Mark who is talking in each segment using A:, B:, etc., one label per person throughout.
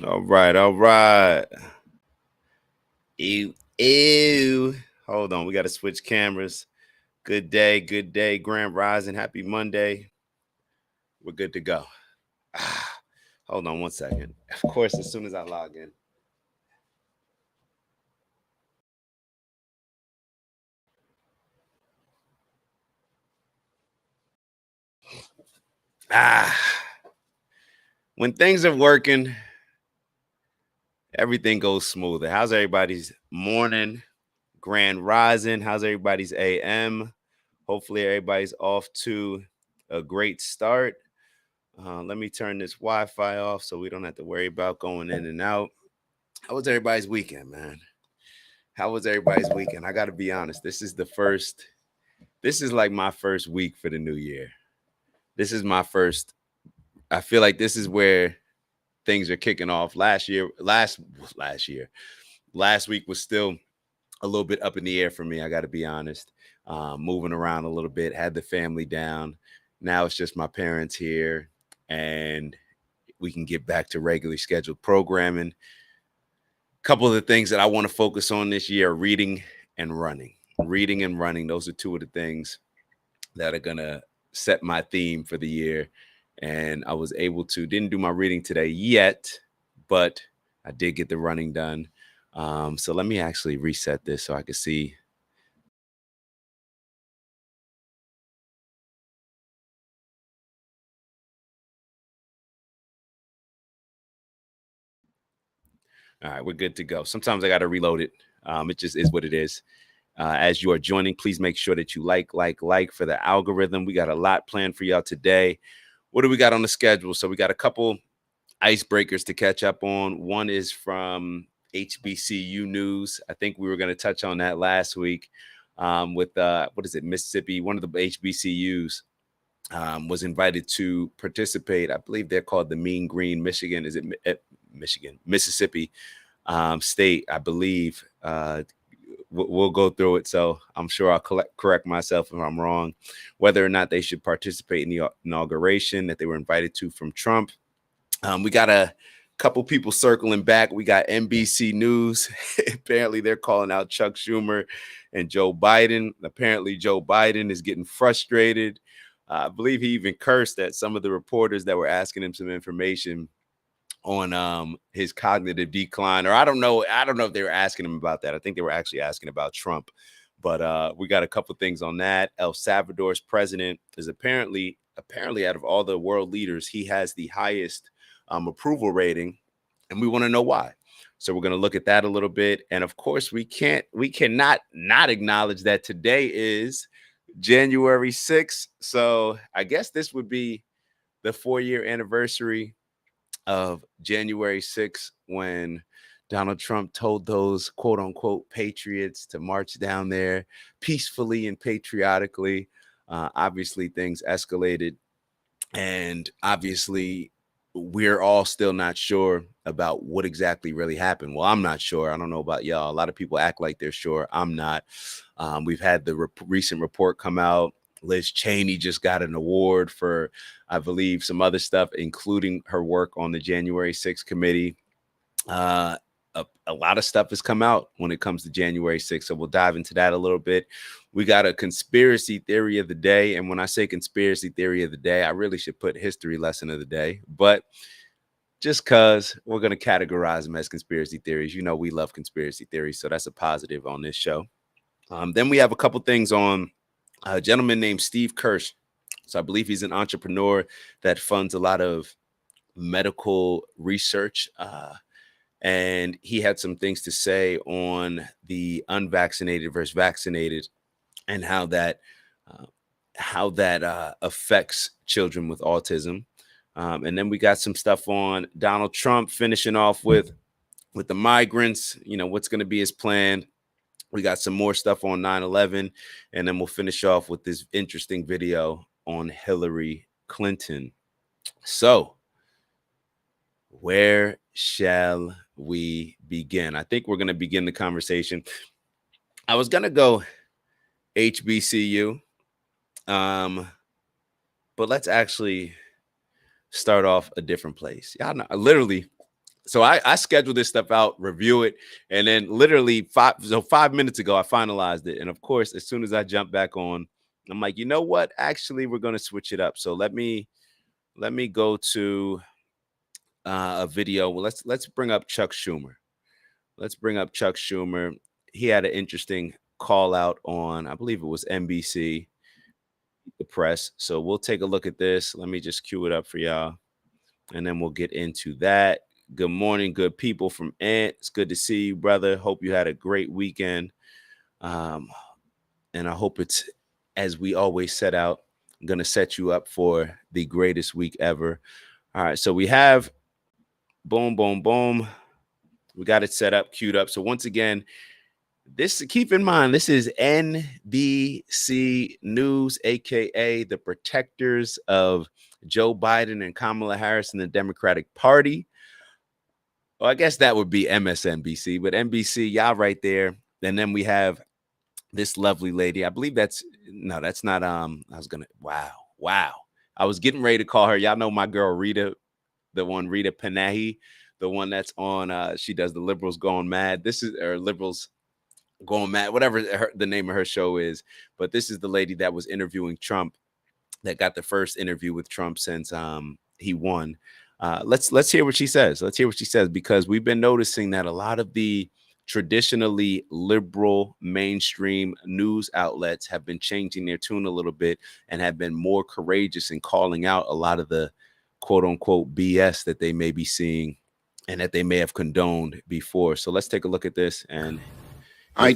A: All right, all right. Ew, ew. Hold on, we got to switch cameras. Good day, Grand Rising. Happy Monday. We're good to go. Ah, hold on one second. Of course, as soon as I log in. Ah, when things are working, everything goes smoother. How's everybody's morning? Grand Rising. How's everybody's AM? Hopefully, everybody's off to a great start. Let me turn this Wi-Fi off so we don't have to worry about going in and out. How was everybody's weekend, man? How was everybody's weekend? I got to be honest. This is the first. This is like my first week for the new year. This is my first. I feel like this is where things are kicking off. Last week was still a little bit up in the air for me. I got to be honest. Moving around a little bit, had the family down. Now it's just my parents here, and we can get back to regularly scheduled programming. Couple of the things that I want to focus on this year are reading and running. Reading and running. Those are two of the things that are going to set my theme for the year. And I was able to, didn't do my reading today yet, but I did get the running done. So let me actually reset this so I can see. All right, we're good to go. Sometimes I got to reload it. It just is what it is. As you are joining, please make sure that you like for the algorithm. We got a lot planned for y'all today. What do we got on the schedule? So we got a couple icebreakers to catch up on. One is from HBCU news. I think we were going to touch on that last week with what is it, Mississippi? One of the HBCUs was invited to participate. I believe they're called the Mean Green Michigan. Is it Michigan, Mississippi State? I believe. We'll go through it. So I'm sure I'll correct myself if I'm wrong. Whether or not they should participate in the inauguration that they were invited to from Trump. We got a couple people circling back. We got NBC News. Apparently, they're calling out Chuck Schumer and Joe Biden. Apparently, Joe Biden is getting frustrated. I believe he even cursed at some of the reporters that were asking him some information on his cognitive decline. Or I don't know if they were asking him about that. I think they were actually asking about Trump. But we got a couple things on that. El Salvador's president is apparently out of all the world leaders, he has the highest approval rating, and we want to know why. So we're going to look at that a little bit, and of course, we cannot not acknowledge that today is January 6th. So I guess this would be the 4-year anniversary of January 6th when Donald Trump told those quote unquote patriots to march down there peacefully and patriotically. Obviously, things escalated, and obviously, we're all still not sure about what exactly really happened. Well, I'm not sure. I don't know about y'all. A lot of people act like they're sure. I'm not. We've had the recent report come out. Liz Cheney just got an award for, I believe, some other stuff, including her work on the January 6th committee. Uh, a lot of stuff has come out when it comes to January 6th. So we'll dive into that a little bit. We got a conspiracy theory of the day. And when I say conspiracy theory of the day, I really should put history lesson of the day. But just because we're going to categorize them as conspiracy theories, you know, we love conspiracy theories. So that's a positive on this show. Then we have a couple things on a gentleman named Steve Kirsch. So I believe he's an entrepreneur that funds a lot of medical research. And he had some things to say on the unvaccinated versus vaccinated and uh, how that affects children with autism. And then we got some stuff on Donald Trump finishing off with the migrants. You know, what's going to be his plan. We got some more stuff on 9/11, and then we'll finish off with this interesting video on Hillary Clinton. So, where shall we begin? I think we're going to begin the conversation. I was going to go HBCU, but let's actually start off a different place. Yeah, literally So I scheduled this stuff out, review it, and then literally 5 minutes ago I finalized it. And of course, as soon as I jump back on, I'm like, you know what? Actually, we're gonna switch it up. So let me go to a video. Well, let's bring up Chuck Schumer. Let's bring up Chuck Schumer. He had an interesting call out on, I believe it was NBC, the press. So we'll take a look at this. Let me just cue it up for y'all, and then we'll get into that. Good morning, good people from Ant. It's good to see you, brother. Hope you had a great weekend. And I hope it's, as we always set out, going to set you up for the greatest week ever. All right, so we have boom, boom, boom. We got it set up, queued up. So once again, keep in mind, this is NBC News, aka the protectors of Joe Biden and Kamala Harris in the Democratic Party. Well, I guess that would be MSNBC, but NBC, y'all right there. And then we have this lovely lady. I believe that's not. Wow. I was getting ready to call her. Y'all know my girl Rita, Rita Panahi, the one that's on. She does the Liberals Gone Mad. This is Liberals Going Mad, whatever the name of her show is. But this is the lady that was interviewing Trump, that got the first interview with Trump since he won. Let's hear what she says. Let's hear what she says, because we've been noticing that a lot of the traditionally liberal mainstream news outlets have been changing their tune a little bit and have been more courageous in calling out a lot of the quote unquote BS that they may be seeing and that they may have condoned before. So let's take a look at this. And
B: I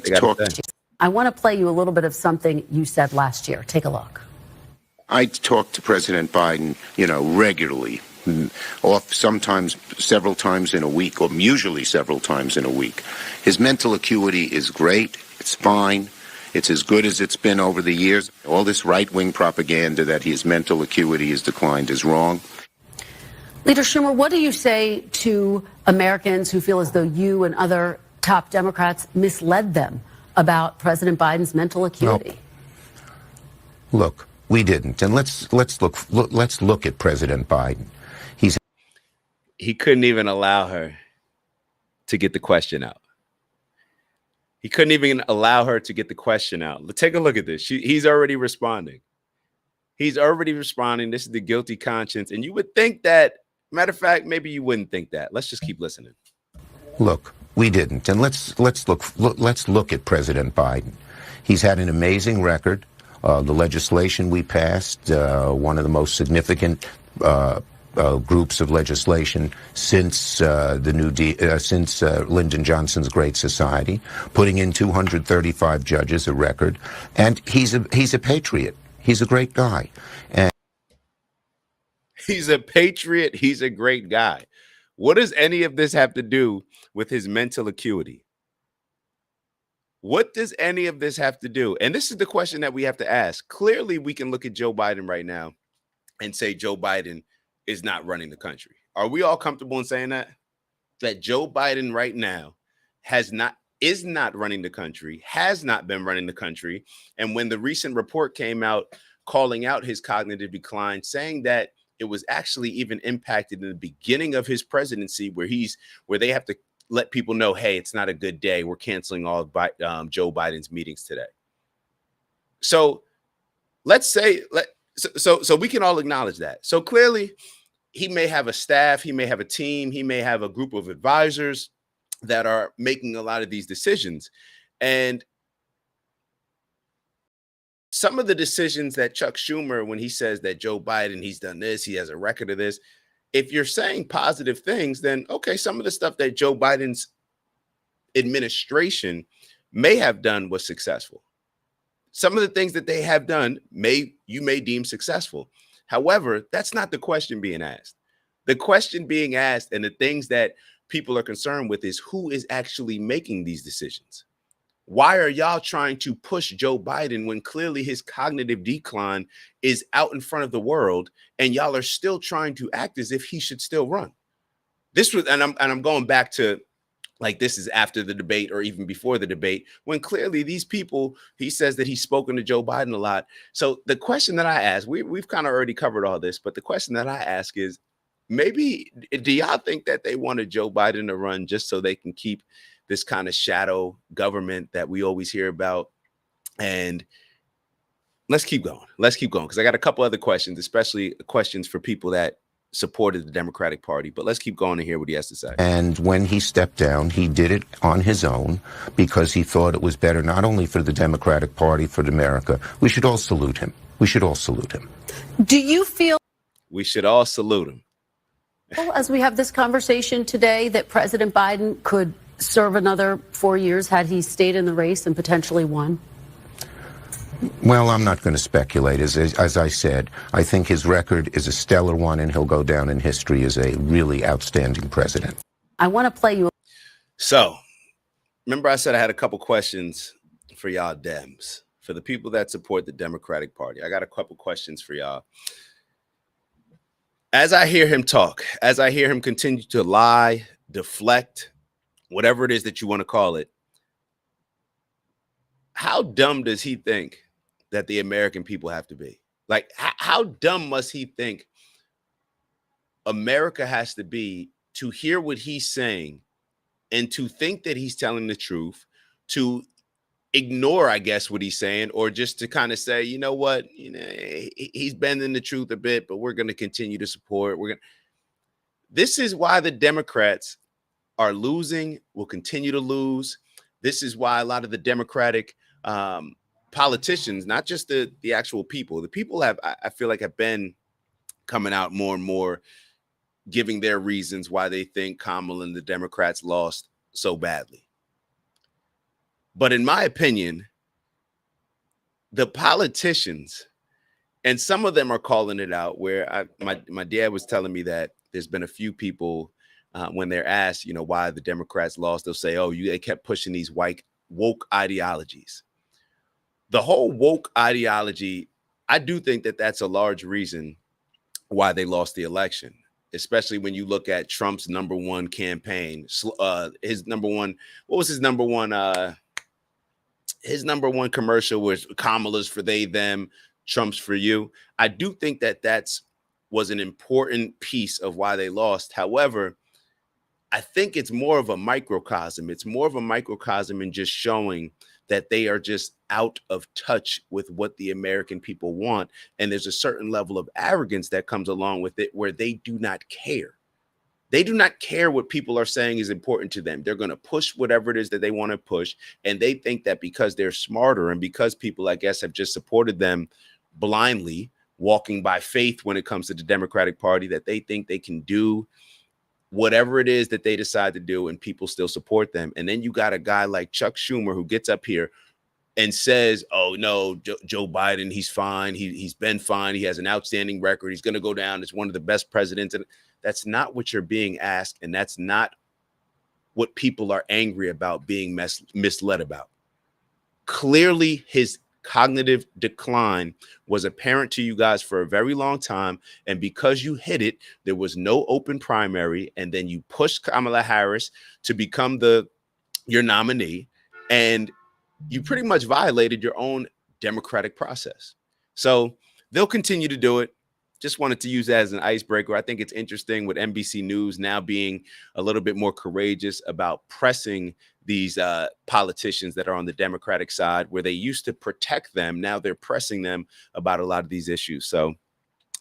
C: want to play you a little bit of something you said last year. Take a look.
B: I talk to President Biden, regularly, sometimes several times in a week, or usually several times in a week. His mental acuity is great. It's fine. It's as good as it's been over the years. All this right-wing propaganda that his mental acuity has declined is wrong.
C: Leader Schumer, what do you say to Americans who feel as though you and other top Democrats misled them about President Biden's mental acuity?
D: No. Look, we didn't, and let's look at President Biden.
A: He couldn't even allow her to get the question out. He couldn't even allow her to get the question out. Let's take a look at this. He's already responding. He's already responding. This is the guilty conscience, and you would think that. Matter of fact, maybe you wouldn't think that. Let's just keep listening.
D: Look, we didn't, and let's look at President Biden. He's had an amazing record. The legislation we passed, one of the most significant groups of legislation since since Lyndon Johnson's Great Society, putting in 235 judges, a record, and he's a patriot. He's a great guy, and
A: he's a patriot. He's a great guy. What does any of this have to do with his mental acuity? What does any of this have to do? And this is the question that we have to ask. Clearly, we can look at Joe Biden right now and say Joe Biden is not running the country. Are we all comfortable in saying that? That Joe Biden right now is not running the country, has not been running the country. And when the recent report came out calling out his cognitive decline, saying that it was actually even impacted in the beginning of his presidency, where they have to let people know, hey, it's not a good day. We're canceling all of Joe Biden's meetings today. So let's say, so we can all acknowledge that. So clearly he may have a staff, he may have a team, he may have a group of advisors that are making a lot of these decisions. And some of the decisions that Chuck Schumer, when he says that Joe Biden, he's done this, he has a record of this. If you're saying positive things, then okay, some of the stuff that Joe Biden's administration may have done was successful. Some of the things that they have done you may deem successful. However, that's not the question being asked. The question being asked, and the things that people are concerned with, is who is actually making these decisions. Why are y'all trying to push Joe Biden when clearly his cognitive decline is out in front of the world, and y'all are still trying to act as if he should still run? This was, and I'm going back to, like, this is after the debate or even before the debate, when clearly these people, he says that he's spoken to Joe Biden a lot. So the question that I ask, we've kind of already covered all this, but the question that I ask is, maybe do y'all think that they wanted Joe Biden to run just so they can keep this kind of shadow government that we always hear about? And let's keep going. Let's keep going because I got a couple other questions, especially questions for people that supported the Democratic Party. But let's keep going and hear what he has to say.
D: And when he stepped down, he did it on his own because he thought it was better not only for the Democratic Party, for America. We should all salute him. We should all salute him.
C: Do you feel
A: We should all salute him.
C: as we have this conversation today that President Biden could serve another 4 years had he stayed in the race and potentially won?
D: Well, I'm not going to speculate. As I said, I think his record is a stellar one, and he'll go down in history as a really outstanding president.
C: I want to play you.
A: So, remember I said I had a couple questions for y'all Dems, for the people that support the Democratic Party. I got a couple questions for y'all. As I hear him talk, as I hear him continue to lie, deflect, whatever it is that you want to call it, how dumb does he think that the American people have to be? Like, how dumb must he think America has to be to hear what he's saying and to think that he's telling the truth, to ignore, I guess, what he's saying, or just to kind of say, you know what, he's bending the truth a bit, but we're going to continue to support. This is why the Democrats are losing, will continue to lose. This is why a lot of the Democratic politicians, not just the actual people, the people I feel like have been coming out more and more, giving their reasons why they think Kamala and the Democrats lost so badly. But in my opinion, the politicians, and some of them are calling it out, where my dad was telling me that there's been a few people when they're asked, why the Democrats lost, they'll say, they kept pushing these woke ideologies. The whole woke ideology, I do think that that's a large reason why they lost the election, especially when you look at Trump's number one campaign. His number one, what was his number one? His number one commercial was Kamala's for they, them, Trump's for you. I do think that was an important piece of why they lost. However, I think it's more of a microcosm. It's more of a microcosm in just showing that they are just out of touch with what the American people want. And there's a certain level of arrogance that comes along with it where they do not care. They do not care what people are saying is important to them. They're going to push whatever it is that they want to push. And they think that because they're smarter and because people, I guess, have just supported them blindly, walking by faith when it comes to the Democratic Party, that they think they can do whatever it is that they decide to do and people still support them. And then you got a guy like Chuck Schumer who gets up here and says, oh, no, Joe Biden, he's fine. He's been fine. He has an outstanding record. He's going to go down as one of the best presidents. And that's not what you're being asked. And that's not what people are angry about being misled about. Clearly, his cognitive decline was apparent to you guys for a very long time. And because you hit it, there was no open primary. And then you pushed Kamala Harris to become your nominee. And you pretty much violated your own democratic process. So they'll continue to do it. Just wanted to use that as an icebreaker. I think it's interesting with NBC News now being a little bit more courageous about pressing these politicians that are on the Democratic side, where they used to protect them. Now they're pressing them about a lot of these issues. So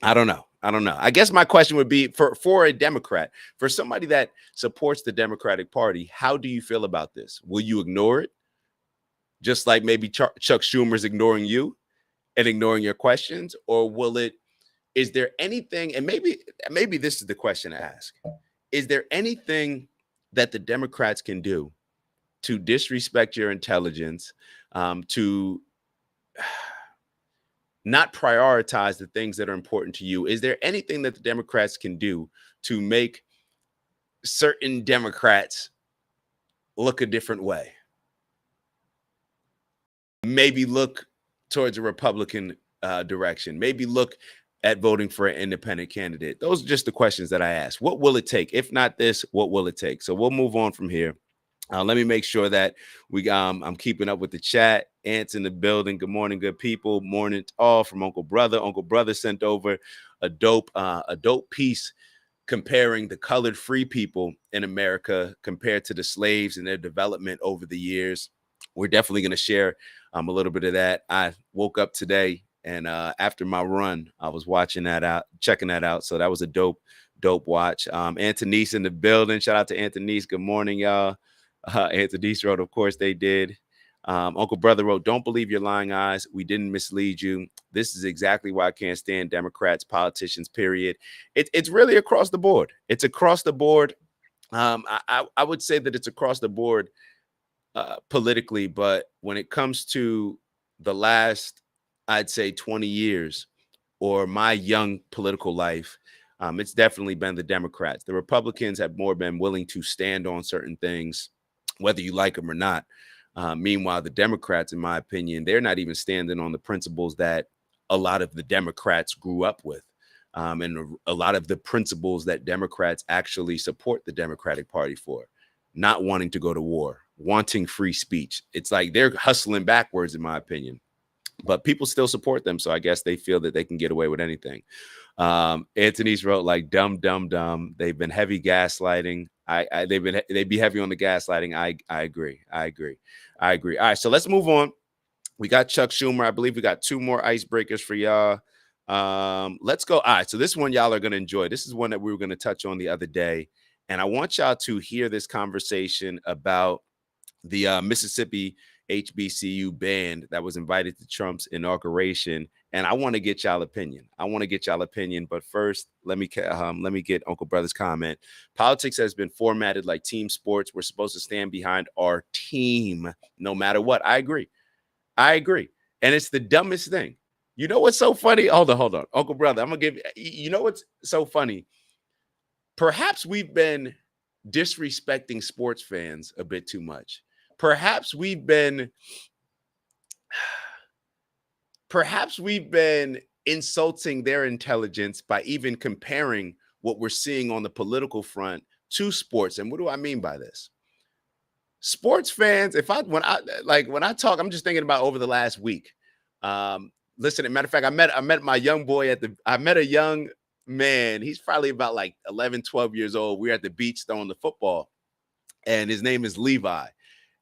A: I don't know. I guess my question would be for a Democrat, for somebody that supports the Democratic Party, how do you feel about this? Will you ignore it? Just like maybe Chuck Schumer's ignoring you and ignoring your questions? Or is there anything, and maybe this is the question to ask, is there anything that the Democrats can do to disrespect your intelligence, to not prioritize the things that are important to you? Is there anything that the Democrats can do to make certain Democrats look a different way? Maybe look towards a Republican direction, maybe look at voting for an independent candidate. Those are just the questions that I ask. What will it take? If not this, what will it take? So we'll move on from here. Let me make sure that I'm keeping up with the chat. Ant's in the building. Good morning, good people. Morning all from Uncle Brother. Uncle Brother sent over a dope piece comparing the colored free people in America compared to the slaves and their development over the years. We're definitely going to share a little bit of that. I woke up today and after my run, I was checking that out. So that was a dope watch. Antonice in the building. Shout out to Antonice. Good morning, y'all. Antonice wrote, of course they did. Uncle Brother wrote, don't believe your lying eyes. We didn't mislead you. This is exactly why I can't stand Democrats, politicians, period. It's really across the board. It's across the board. I would say that it's across the board politically, but when it comes to the last, I'd say 20 years or my young political life, it's definitely been the Democrats. The Republicans have more been willing to stand on certain things, whether you like them or not. Meanwhile, the Democrats, in my opinion, they're not even standing on the principles that a lot of the Democrats grew up with. And a lot of the principles that Democrats actually support the Democratic Party for, not wanting to go to war, wanting free speech. It's like they're hustling backwards, in my opinion, but people still support them. So I guess they feel that they can get away with anything. Anthony's wrote like dumb. They've been heavy gaslighting. They'd be heavy on the gaslighting. I agree. All right, so let's move on. We got Chuck Schumer. I believe we got 2 more icebreakers for y'all. Let's go. All right, so this one y'all are going to enjoy. This is one that we were going to touch on the other day, and I want y'all to hear this conversation about the Mississippi HBCU band that was invited to Trump's inauguration. And I want to get y'all opinion. But first, let me get Uncle Brother's comment. Politics has been formatted like team sports. We're supposed to stand behind our team no matter what. I agree. And it's the dumbest thing. You know what's so funny? Hold on. Uncle Brother, I'm going to give you know what's so funny? Perhaps we've been disrespecting sports fans a bit too much. Perhaps we've been insulting their intelligence by even comparing what we're seeing on the political front to sports. And what do I mean by this? Sports fans, when I talk, I'm just thinking about over the last week. Listen, as a matter of fact, I met my young boy I met a young man. He's probably about like 11, 12 years old. We were at the beach throwing the football, and his name is Levi.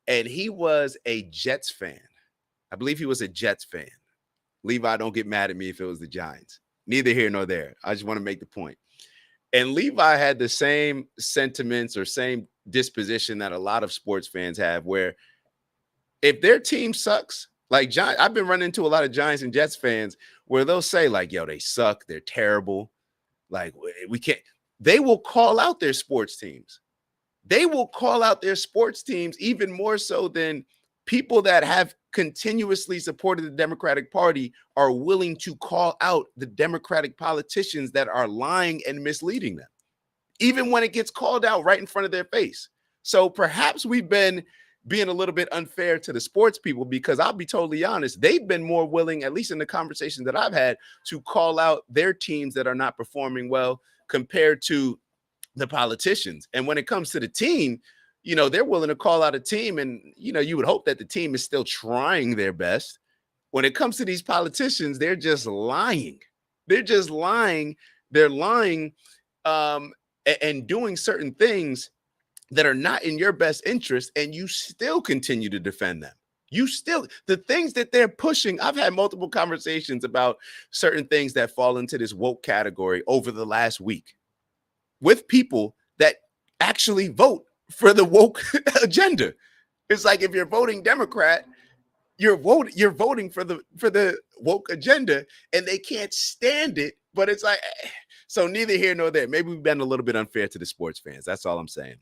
A: And he was a Jets fan. I believe he was a Jets fan. Levi, don't get mad at me if it was the Giants. Neither here nor there. I just want to make the point. And Levi had the same sentiments or same disposition that a lot of sports fans have, where if their team sucks, like I've been running into a lot of Giants and Jets fans where they'll say like, yo, they suck. They're terrible. Like we can't. They will call out their sports teams. They will call out their sports teams even more so than people that have continuously supported the Democratic Party are willing to call out the Democratic politicians that are lying and misleading them, even when it gets called out right in front of their face. So perhaps we've been being a little bit unfair to the sports people, because I'll be totally honest, they've been more willing, at least in the conversations that I've had, to call out their teams that are not performing well compared to the politicians. And when it comes to the team, you know, they're willing to call out a team, and, you know, you would hope that the team is still trying their best. When it comes to these politicians, they're just lying. They're lying and doing certain things that are not in your best interest, and you still continue to defend them. The things that they're pushing, I've had multiple conversations about certain things that fall into this woke category over the last week with people that actually vote for the woke agenda. It's like, if you're voting Democrat, you're voting for the woke agenda, and they can't stand it. But it's like, so neither here nor there. Maybe we've been a little bit unfair to the sports fans. That's all I'm saying.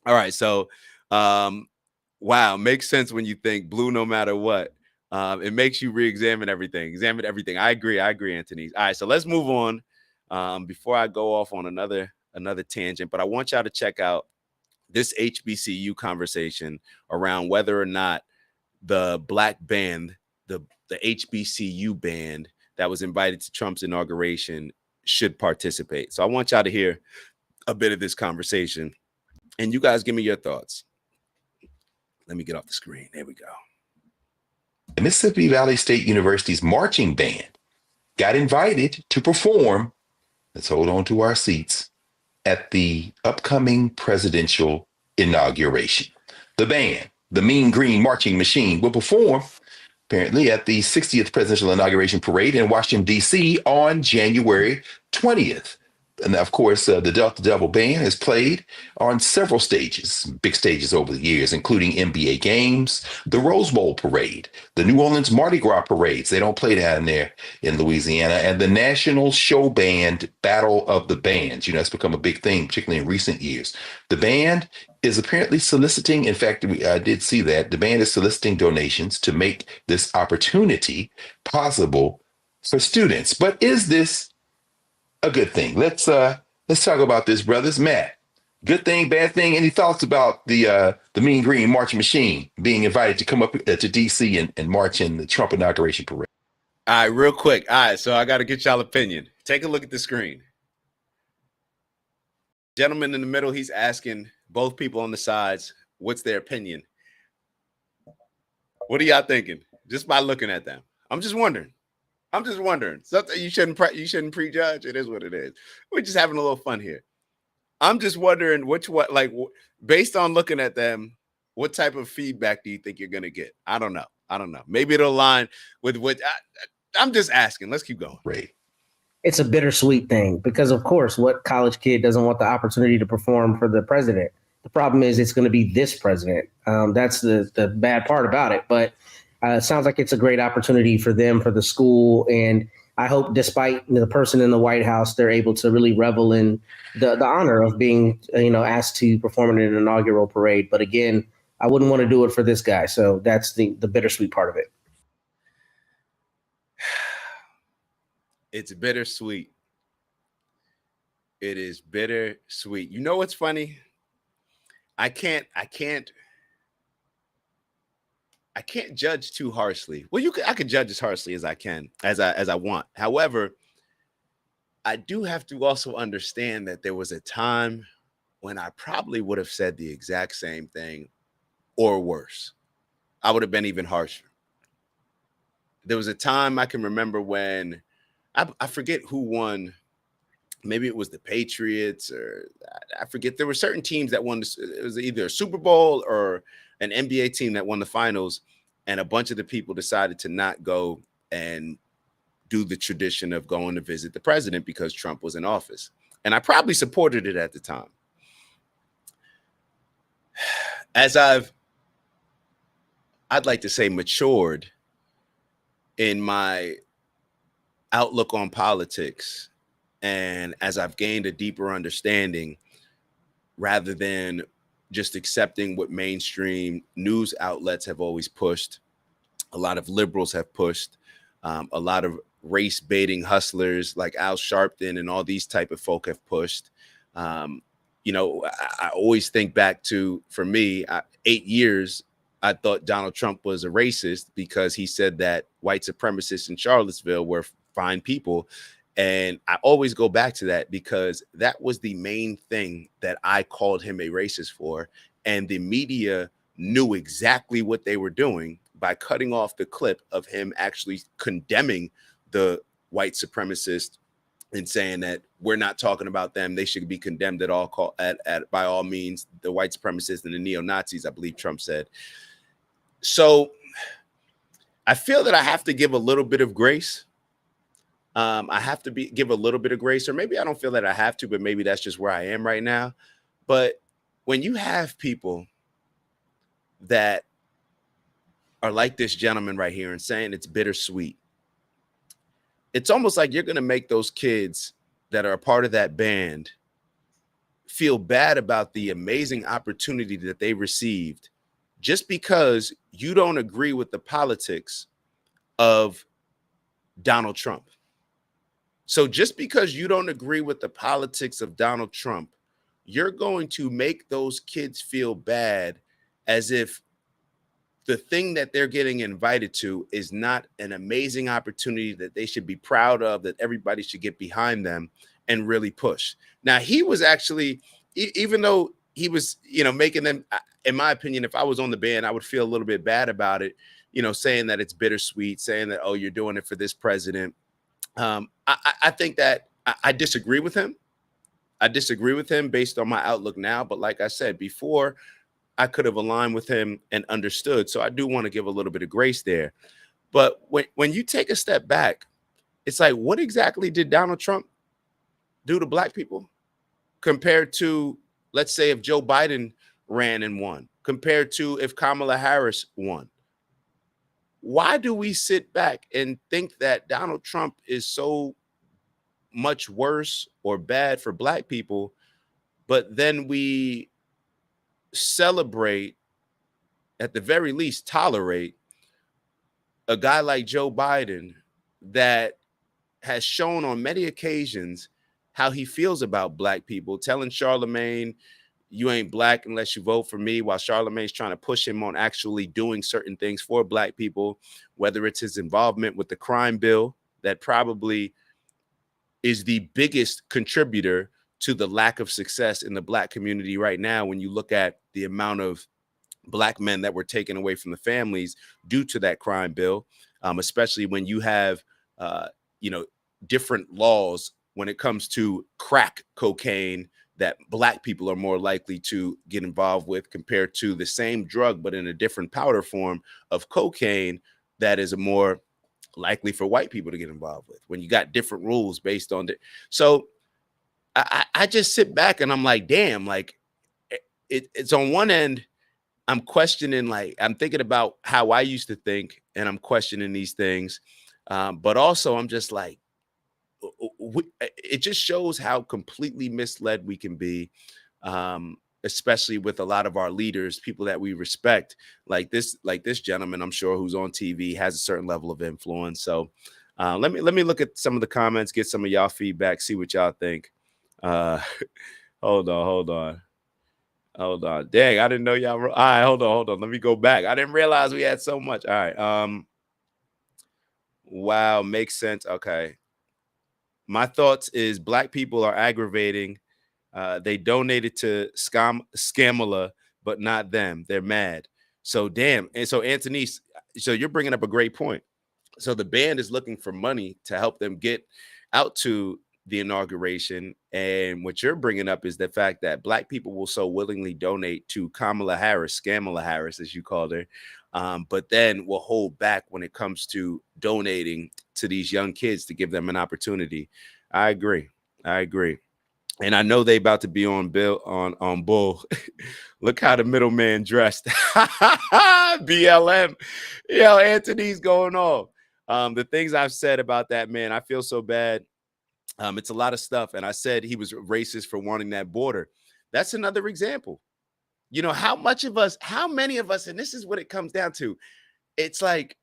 A: All right, so wow, makes sense when you think blue no matter what. It makes you re-examine everything. Examine everything. I agree, Anthony. All right, so let's move on before I go off on another tangent. But I want y'all to check out this HBCU conversation around whether or not the black band, the HBCU band that was invited to Trump's inauguration, should participate. So I want y'all to hear a bit of this conversation, and you guys give me your thoughts. Let me get off the screen. There we go.
E: The Mississippi Valley State University's marching band got invited to perform, let's hold on to our seats, at the upcoming presidential inauguration. The band, the Mean Green Marching Machine, will perform apparently at the 60th presidential inauguration parade in Washington, D.C. on January 20th. And of course, the Delta Devil Band has played on several stages, big stages over the years, including NBA games, the Rose Bowl parade, the New Orleans Mardi Gras parades. They don't play down there in Louisiana, and the National Show Band Battle of the Bands. It's become a big thing, particularly in recent years. The band is apparently soliciting, in fact, I did see that, the band is soliciting donations to make this opportunity possible for students. But is this a good thing? Let's talk about this, brothers. Matt, good thing, bad thing? Any thoughts about the Mean Green Marching Machine being invited to come up to DC and march in the Trump inauguration parade?
A: All right, real quick. All right, so I got to get y'all opinion. Take a look at the screen. Gentleman in the middle, he's asking both people on the sides, what's their opinion? What are y'all thinking? Just by looking at them. I'm just wondering. Something you shouldn't prejudge. It is what it is. We're just having a little fun here. I'm just wondering based on looking at them, what type of feedback do you think you're gonna get? I don't know. Maybe it'll align with what I'm just asking. Let's keep going.
E: Right.
F: It's a bittersweet thing because, of course, what college kid doesn't want the opportunity to perform for the president? The problem is it's going to be this president. That's the bad part about it. But it sounds like it's a great opportunity for them, for the school. And I hope despite the person in the White House, they're able to really revel in the honor of being, asked to perform in an inaugural parade. But again, I wouldn't want to do it for this guy. So that's the bittersweet part of it.
A: It's bittersweet. It is bittersweet. You know what's funny? I can't judge too harshly. Well, I can judge as harshly as I can, as I want. However, I do have to also understand that there was a time when I probably would have said the exact same thing or worse. I would have been even harsher. There was a time I can remember when I forget who won. Maybe it was the Patriots, or I forget. There were certain teams that won. It was either a Super Bowl or an NBA team that won the finals, and a bunch of the people decided to not go and do the tradition of going to visit the president because Trump was in office. And I probably supported it at the time. As I'd like to say, matured in my outlook on politics, and as I've gained a deeper understanding, rather than just accepting what mainstream news outlets have always pushed, a lot of liberals have pushed, a lot of race baiting hustlers like Al Sharpton and all these type of folk have pushed. I always think back to, for me, 8 years, I thought Donald Trump was a racist because he said that white supremacists in Charlottesville were fine people. And I always go back to that because that was the main thing that I called him a racist for. And the media knew exactly what they were doing by cutting off the clip of him actually condemning the white supremacist and saying that we're not talking about them. They should be condemned at all, by all means, the white supremacists and the neo-Nazis, I believe Trump said. So I feel that I have to give a little bit of grace. I have to give a little bit of grace, or maybe I don't feel that I have to, but maybe that's just where I am right now. But when you have people that are like this gentleman right here and saying it's bittersweet, it's almost like you're going to make those kids that are a part of that band feel bad about the amazing opportunity that they received just because you don't agree with the politics of Donald Trump. So just because you don't agree with the politics of Donald Trump, you're going to make those kids feel bad as if the thing that they're getting invited to is not an amazing opportunity that they should be proud of, that everybody should get behind them and really push. Now, he was actually, even though he was, making them, in my opinion, if I was on the band, I would feel a little bit bad about it, saying that it's bittersweet, saying that, oh, you're doing it for this president. I think that I disagree with him. I disagree with him based on my outlook now. But like I said before, I could have aligned with him and understood. So I do want to give a little bit of grace there. But when you take a step back, it's like, what exactly did Donald Trump do to black people compared to, let's say, if Joe Biden ran and won, compared to if Kamala Harris won? Why do we sit back and think that Donald Trump is so much worse or bad for black people, but then we celebrate, at the very least, tolerate a guy like Joe Biden that has shown on many occasions how he feels about black people, telling Charlemagne, you ain't black unless you vote for me, while Charlemagne's trying to push him on actually doing certain things for black people, whether it's his involvement with the crime bill that probably is the biggest contributor to the lack of success in the black community right now. When you look at the amount of black men that were taken away from the families due to that crime bill, especially when you have, different laws when it comes to crack cocaine that black people are more likely to get involved with compared to the same drug, but in a different powder form of cocaine that is more likely for white people to get involved with, when you got different rules based on it. So I just sit back and I'm like, damn, like it's on one end, I'm questioning, like, I'm thinking about how I used to think and I'm questioning these things. But also I'm just like, it just shows how completely misled we can be, especially with a lot of our leaders, people that we respect, like this gentleman, I'm sure, who's on TV, has a certain level of influence. So let me look at some of the comments, get some of y'all feedback, see what y'all think. Hold on. Dang, I didn't know y'all were. All right, hold on. Let me go back. I didn't realize we had so much. All right. Wow, makes sense. Okay. My thoughts is black people are aggravating. They donated to Scamala, but not them. They're mad. So damn. And so Anthony, so you're bringing up a great point. So the band is looking for money to help them get out to the inauguration. And what you're bringing up is the fact that black people will so willingly donate to Kamala Harris, Scamala Harris, as you called her, but then will hold back when it comes to donating to these young kids to give them an opportunity. I agree. And I know they about to be on Bull. Look how the middleman dressed. BLM. Yo, Anthony's going off. The things I've said about that man, I feel so bad. It's a lot of stuff. And I said he was racist for wanting that border. That's another example. You know, how many of us, and this is what it comes down to. It's like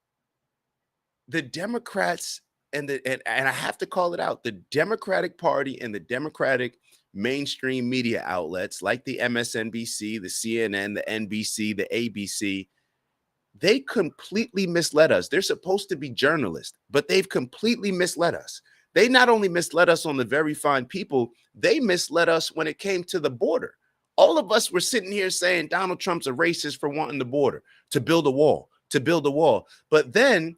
A: the Democrats and I have to call it out, the Democratic Party and the Democratic mainstream media outlets like the MSNBC, the CNN, the NBC, the ABC, they completely misled us. They're supposed to be journalists, but they've completely misled us. They not only misled us on the very fine people, they misled us when it came to the border. All of us were sitting here saying Donald Trump's a racist for wanting the border, to build a wall. But then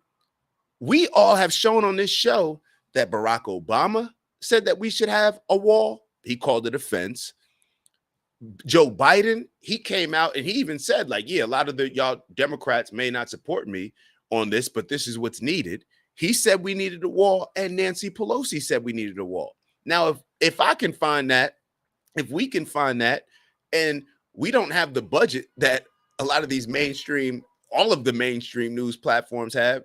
A: we all have shown on this show that Barack Obama said that we should have a wall. He called it a fence. Joe Biden, he came out and he even said, like, yeah, a lot of y'all Democrats may not support me on this, but this is what's needed. He said we needed a wall, and Nancy Pelosi said we needed a wall. Now, if I can find that, if we can find that, and we don't have the budget that a lot of these all of the mainstream news platforms have,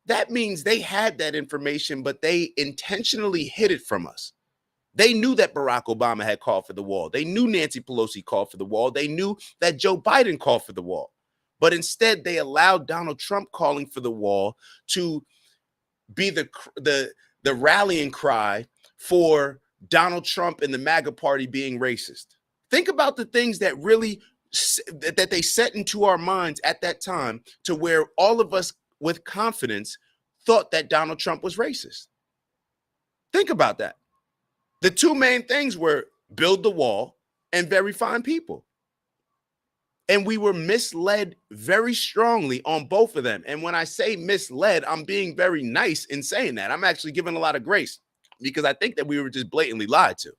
A: that means they had that information, but they intentionally hid it from us. They knew that Barack Obama had called for the wall. They knew Nancy Pelosi called for the wall. They knew that Joe Biden called for the wall. But instead, they allowed Donald Trump calling for the wall to be the rallying cry for Donald Trump and the MAGA party being racist. Think about the things that they set into our minds at that time, to where all of us with confidence thought that Donald Trump was racist. Think about that. The two main things were build the wall and very fine people. And we were misled very strongly on both of them. And when I say misled, I'm being very nice in saying that. I'm actually giving a lot of grace, because I think that we were just blatantly lied to.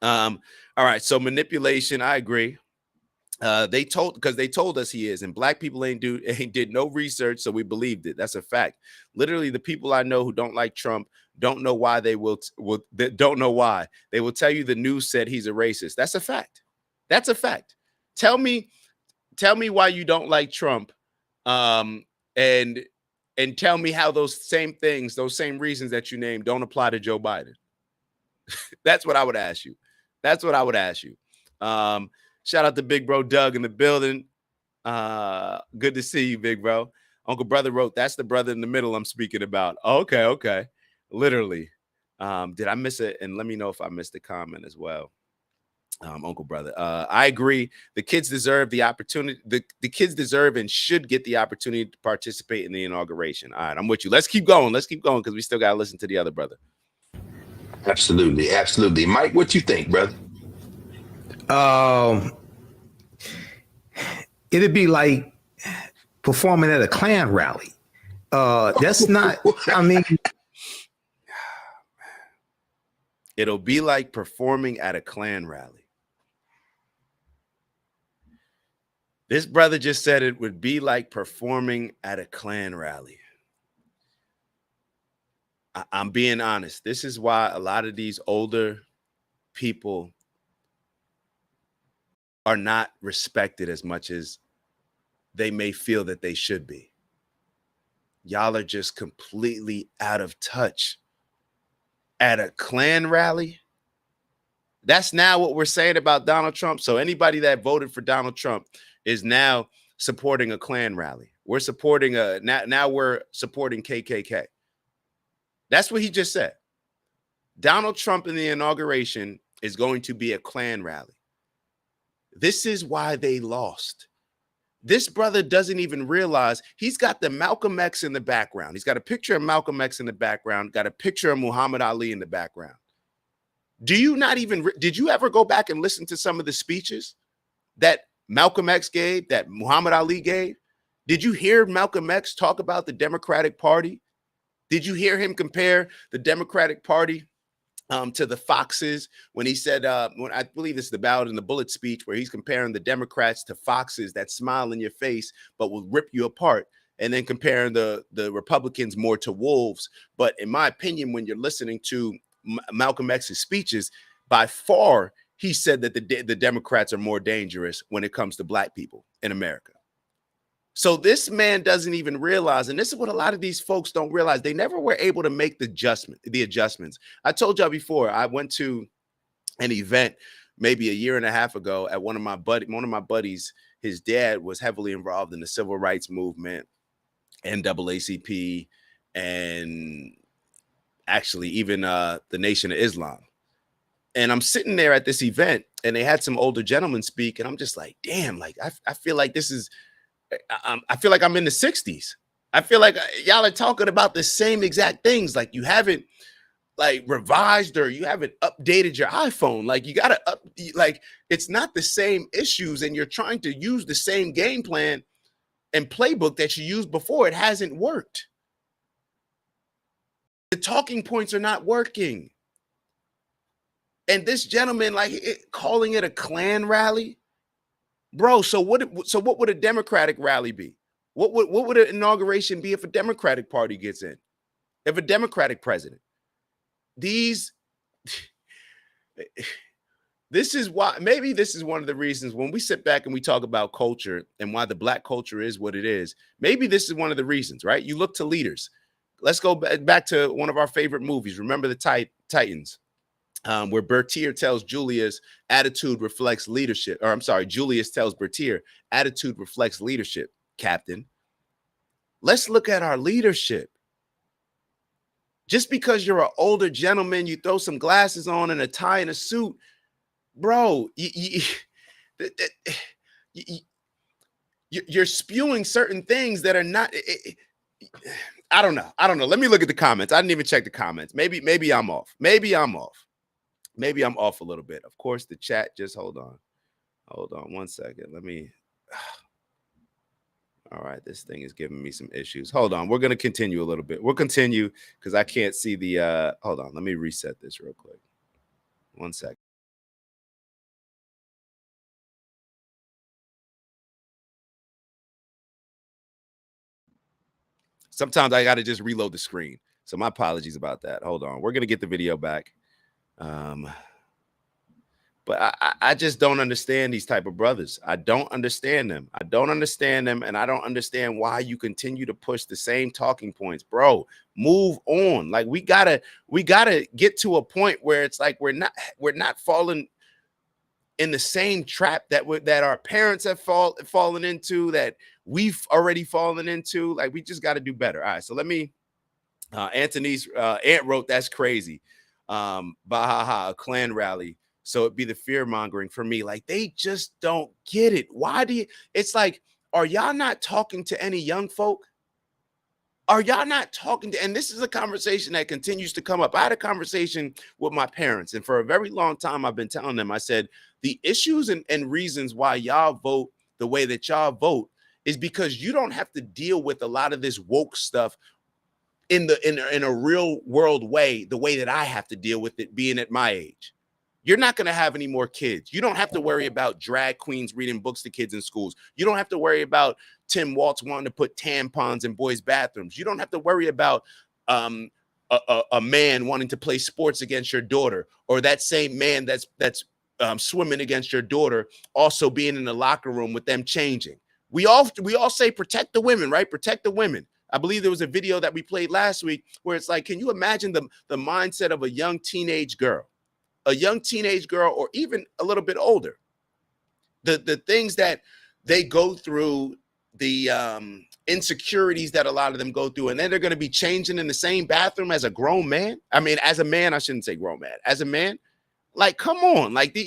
A: All right. So manipulation, I agree. They told us he is, and black people ain't did no research, so we believed it. That's a fact. Literally, the people I know who don't like Trump don't know why they don't know why. They will tell you the news said he's a racist. That's a fact. That's a fact. Tell me why you don't like Trump, and tell me how those same things, those same reasons that you named, don't apply to Joe Biden. That's what I would ask you. That's what I would ask you. Shout out to big bro Doug in the building. Good to see you, big bro. Uncle Brother wrote, that's the brother in the middle I'm speaking about. Okay, okay. Literally. Did I miss it? And let me know if I missed the comment as well. Uncle Brother. I agree. The kids deserve the opportunity. The kids deserve and should get the opportunity to participate in the inauguration. All right, I'm with you. Let's keep going. Let's keep going because we still got to listen to the other brother.
E: Absolutely. Absolutely. Mike, what you think, brother?
G: It'd be like performing at a Klan rally. That's not, I mean.
A: It'll be like performing at a Klan rally. This brother just said it would be like performing at a Klan rally. I'm being honest. This is why a lot of these older people are not respected as much as they may feel that they should be. Y'all are just completely out of touch. At a Klan rally? That's now what we're saying about Donald Trump. So anybody that voted for Donald Trump is now supporting a Klan rally. We're supporting now we're supporting KKK. That's what he just said. Donald Trump in the inauguration is going to be a Klan rally. This is why they lost. This brother doesn't even realize he's got the Malcolm X in the background. He's got a picture of Malcolm X in the background, got a picture of Muhammad Ali in the background. Did you ever go back and listen to some of the speeches that Malcolm X gave, that Muhammad Ali gave? Did you hear Malcolm X talk about the Democratic Party? Did you hear him compare the Democratic Party to the foxes when he said, when I believe it's the Ballot and the Bullet speech, where he's comparing the Democrats to foxes that smile in your face but will rip you apart, and then comparing the Republicans more to wolves. But in my opinion, when you're listening to Malcolm X's speeches, by far, he said that the Democrats are more dangerous when it comes to black people in America. So this man doesn't even realize, and this is what a lot of these folks don't realize. They never were able to make the adjustments. I told y'all before, I went to an event maybe a year and a half ago at one of my buddies. His dad was heavily involved in the civil rights movement, NAACP, and actually even the Nation of Islam. And I'm sitting there at this event, and they had some older gentlemen speak, and I'm just like, damn, like I feel like this is. I feel like I'm in the 60s. I feel like y'all are talking about the same exact things. Like you haven't like revised or you haven't updated your iPhone. Like you got to like it's not the same issues, and you're trying to use the same game plan and playbook that you used before. It hasn't worked. The talking points are not working. And this gentleman, like calling it a Klan rally. Bro, so what would a Democratic rally be? What would an inauguration be if a Democratic Party gets in? If a Democratic president? This is why, maybe this is one of the reasons when we sit back and we talk about culture and why the black culture is what it is. Maybe this is one of the reasons, right? You look to leaders. Let's go back to one of our favorite movies. Remember the Titans. Where Bertier tells Julius attitude reflects leadership, or I'm sorry, Julius tells Bertier attitude reflects leadership, Captain. Let's look at our leadership. Just because you're an older gentleman, you throw some glasses on and a tie and a suit, bro, you're spewing certain things that are not. I don't know. Let me look at the comments. I didn't even check the comments. Maybe I'm off. Maybe I'm off a little bit. Of course, the chat, just hold on 1 second. Let me, all right, this thing is giving me some issues. Hold on, we're going to continue a little bit. We'll continue because I can't see the, hold on, let me reset this real quick. 1 second. Sometimes I got to just reload the screen. So my apologies about that. Hold on. We're going to get the video back. But I just don't understand these type of brothers. I don't understand them. I don't understand them. And I don't understand why you continue to push the same talking points. Bro, move on. Like we gotta get to a point where it's like we're not falling in the same trap that our parents have fallen into, that we've already fallen into. Like we just got to do better. All right, so let me Anthony's aunt wrote, that's crazy. Bahaha, a Klan rally. So it'd be the fear mongering for me. Like they just don't get it. Why do you? It's like, are y'all not talking to any young folk? Are y'all not talking to? And this is a conversation that continues to come up. I had a conversation with my parents, and for a very long time, I've been telling them, I said, the issues and reasons why y'all vote the way that y'all vote is because you don't have to deal with a lot of this woke stuff in a real world way, the way that I have to deal with it being at my age. You're not going to have any more kids. You don't have to worry about drag queens reading books to kids in schools. You don't have to worry about Tim Waltz wanting to put tampons in boys' bathrooms. You don't have to worry about a man wanting to play sports against your daughter, or that same man that's swimming against your daughter also being in the locker room with them changing. We all say protect the women, right? Protect the women. I believe there was a video that we played last week where it's like, can you imagine the mindset of a young teenage girl, or even a little bit older, the things that they go through, the insecurities that a lot of them go through, and then they're going to be changing in the same bathroom as a grown man. I mean, as a man, I shouldn't say grown man. As a man, like, come on, like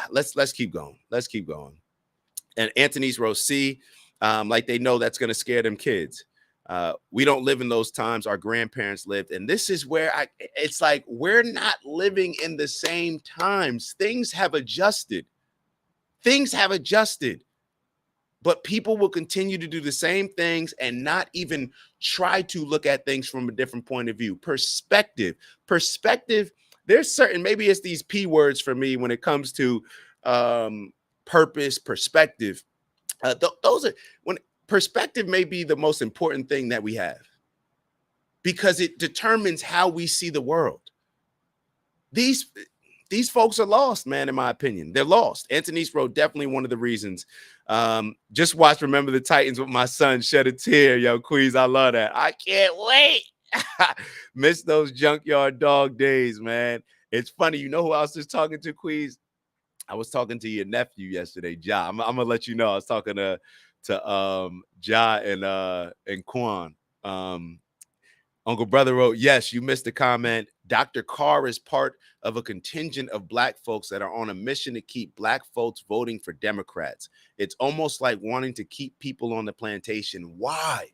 A: let's keep going. Let's keep going. And Anthony's row C, like they know that's going to scare them kids. We don't live in those times. Our grandparents lived. And this is where it's like, we're not living in the same times. Things have adjusted. But people will continue to do the same things and not even try to look at things from a different point of view. Perspective. There's certain, maybe it's these P words for me when it comes to purpose, perspective. Those are when perspective may be the most important thing that we have, because it determines how we see the world. These folks are lost, man, in my opinion. They're lost. Anthony's wrote, definitely one of the reasons. Just watch Remember the Titans with my son, shed a tear. Yo, Queez, I love that. I can't wait. Miss those junkyard dog days, man. It's funny. You know who I was just talking to, Queez? I was talking to your nephew yesterday, Ja. I'm gonna let you know. I was talking to Ja and Quan. Uncle Brother wrote, yes, you missed the comment. Dr. Carr is part of a contingent of Black folks that are on a mission to keep Black folks voting for Democrats. It's almost like wanting to keep people on the plantation. Why?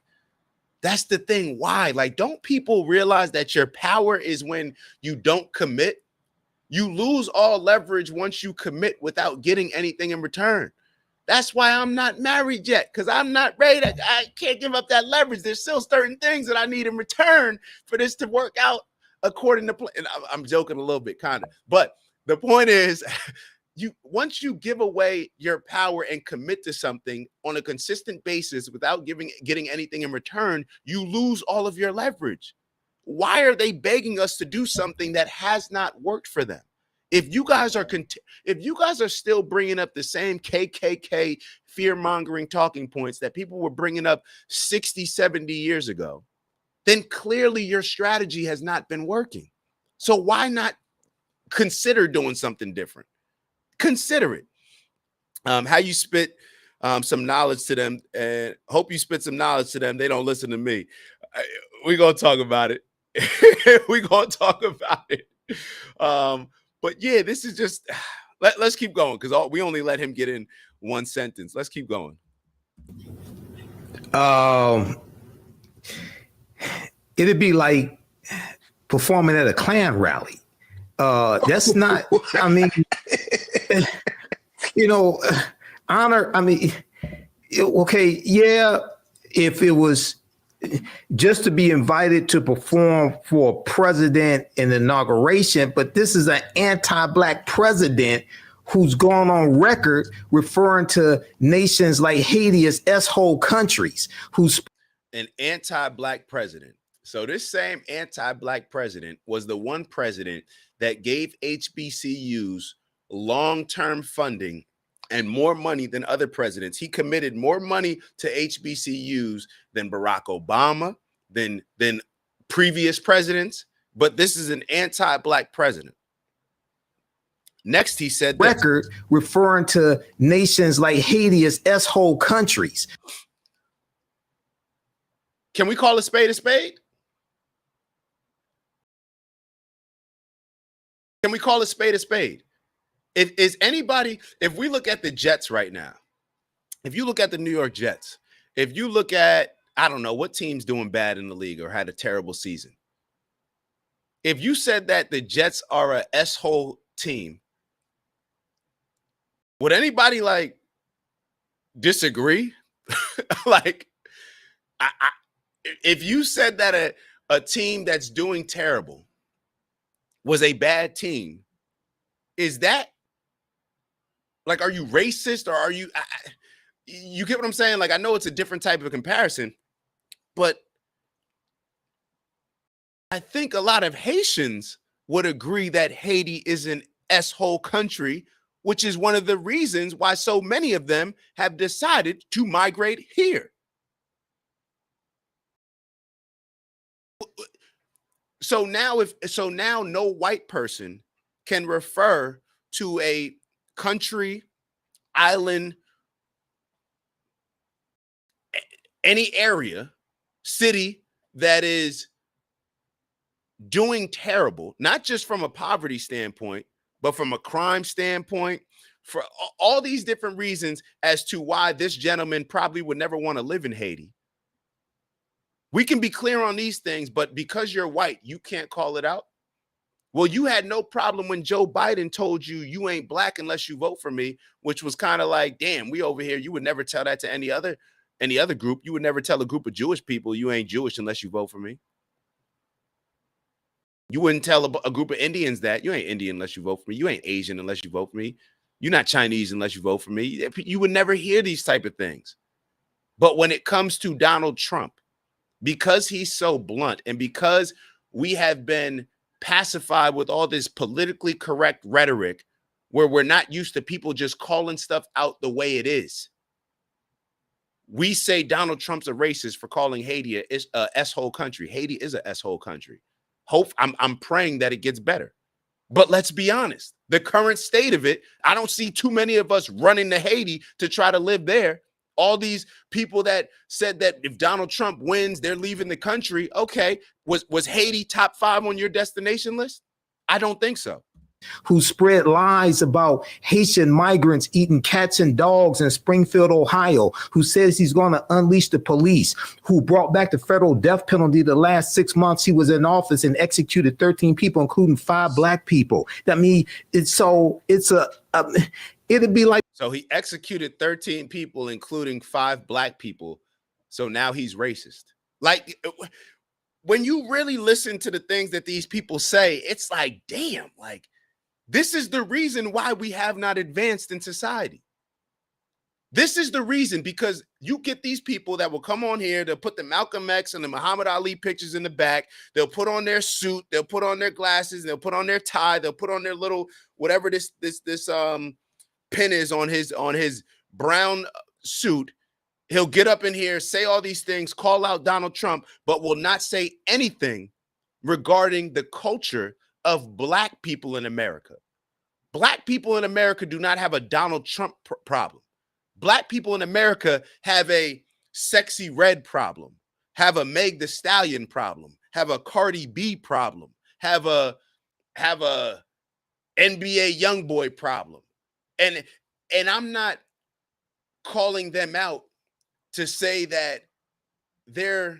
A: That's the thing. Why? Like, don't people realize that your power is when you don't commit? You lose all leverage once you commit without getting anything in return. That's why I'm not married yet, because I'm not ready. I can't give up that leverage. There's still certain things that I need in return for this to work out according to plan. And I'm joking a little bit, kind of. But the point is, once you give away your power and commit to something on a consistent basis without getting anything in return, you lose all of your leverage. Why are they begging us to do something that has not worked for them? If you guys are still bringing up the same KKK fear-mongering talking points that people were bringing up 60, 70 years ago, then clearly your strategy has not been working. So why not consider doing something different? Consider it. How you spit some knowledge to them, and hope you spit some knowledge to them. They don't listen to me. We're going to talk about it. We're going to talk about it. But yeah, this is just, let's keep going, because we only let him get in one sentence. Let's keep going.
G: It'd be like performing at a Klan rally. That's not, I mean, honor, I mean, okay, yeah, if it was just to be invited to perform for a president in inauguration, but this is an anti-Black president who's gone on record referring to nations like Haiti as S-hole countries.
A: an anti-black president. So this same anti-black president was the one president that gave HBCUs long-term funding and more money than other presidents. He committed more money to HBCUs than Barack Obama, than previous presidents. But this is an anti-black president. Next, he said this.
G: Record referring to nations like Haiti as S-hole countries.
A: Can we call a spade a spade? Can we call a spade a spade? If we look at the Jets right now, if you look at the New York Jets, if you look at, I don't know, what team's doing bad in the league or had a terrible season. If you said that the Jets are a S-hole team, would anybody like disagree? Like, if you said that a team that's doing terrible was a bad team, is that like, are you racist or are you, you get what I'm saying? Like, I know it's a different type of comparison, but I think a lot of Haitians would agree that Haiti is an S-hole country, which is one of the reasons why so many of them have decided to migrate here. So now no white person can refer to a country, island, any area, city that is doing terrible, not just from a poverty standpoint, but from a crime standpoint, for all these different reasons as to why this gentleman probably would never want to live in Haiti. We can be clear on these things, but because you're white, you can't call it out. Well, you had no problem when Joe Biden told you you ain't black unless you vote for me, which was kind of like, damn, we over here. You would never tell that to any other group. You would never tell a group of Jewish people you ain't Jewish unless you vote for me. You wouldn't tell a group of Indians that you ain't Indian unless you vote for me. You ain't Asian unless you vote for me. You're not Chinese unless you vote for me. You would never hear these type of things. But when it comes to Donald Trump, because he's so blunt and because we have been pacified with all this politically correct rhetoric where we're not used to people just calling stuff out the way it is, we say Donald Trump's a racist for calling Haiti a S-hole country. Haiti is a S-hole country. I'm praying that it gets better. But let's be honest, the current state of it, I don't see too many of us running to Haiti to try to live there. All these people that said that if Donald Trump wins, they're leaving the country. Okay, was Haiti top 5 on your destination list? I don't think so.
G: Who spread lies about Haitian migrants eating cats and dogs in Springfield, Ohio, who says he's going to unleash the police, who brought back the federal death penalty the last 6 months he was in office and executed 13 people, including 5 black people. I mean, it'd be like.
A: So he executed 13 people, including 5 black people. So now he's racist. Like, when you really listen to the things that these people say, it's like, damn, like, this is the reason why we have not advanced in society. This is the reason, because you get these people that will come on here, they'll put the Malcolm X and the Muhammad Ali pictures in the back, they'll put on their suit, they'll put on their glasses, they'll put on their tie, they'll put on their little, whatever this pin is on his brown suit. He'll get up in here, say all these things, call out Donald Trump, but will not say anything regarding the culture of black people in America. Black people in America do not have a Donald Trump problem. Black people in America have a Sexy Red problem, have a Meg Thee Stallion problem, have a Cardi B problem, have a NBA Youngboy problem. And I'm not calling them out to say that they're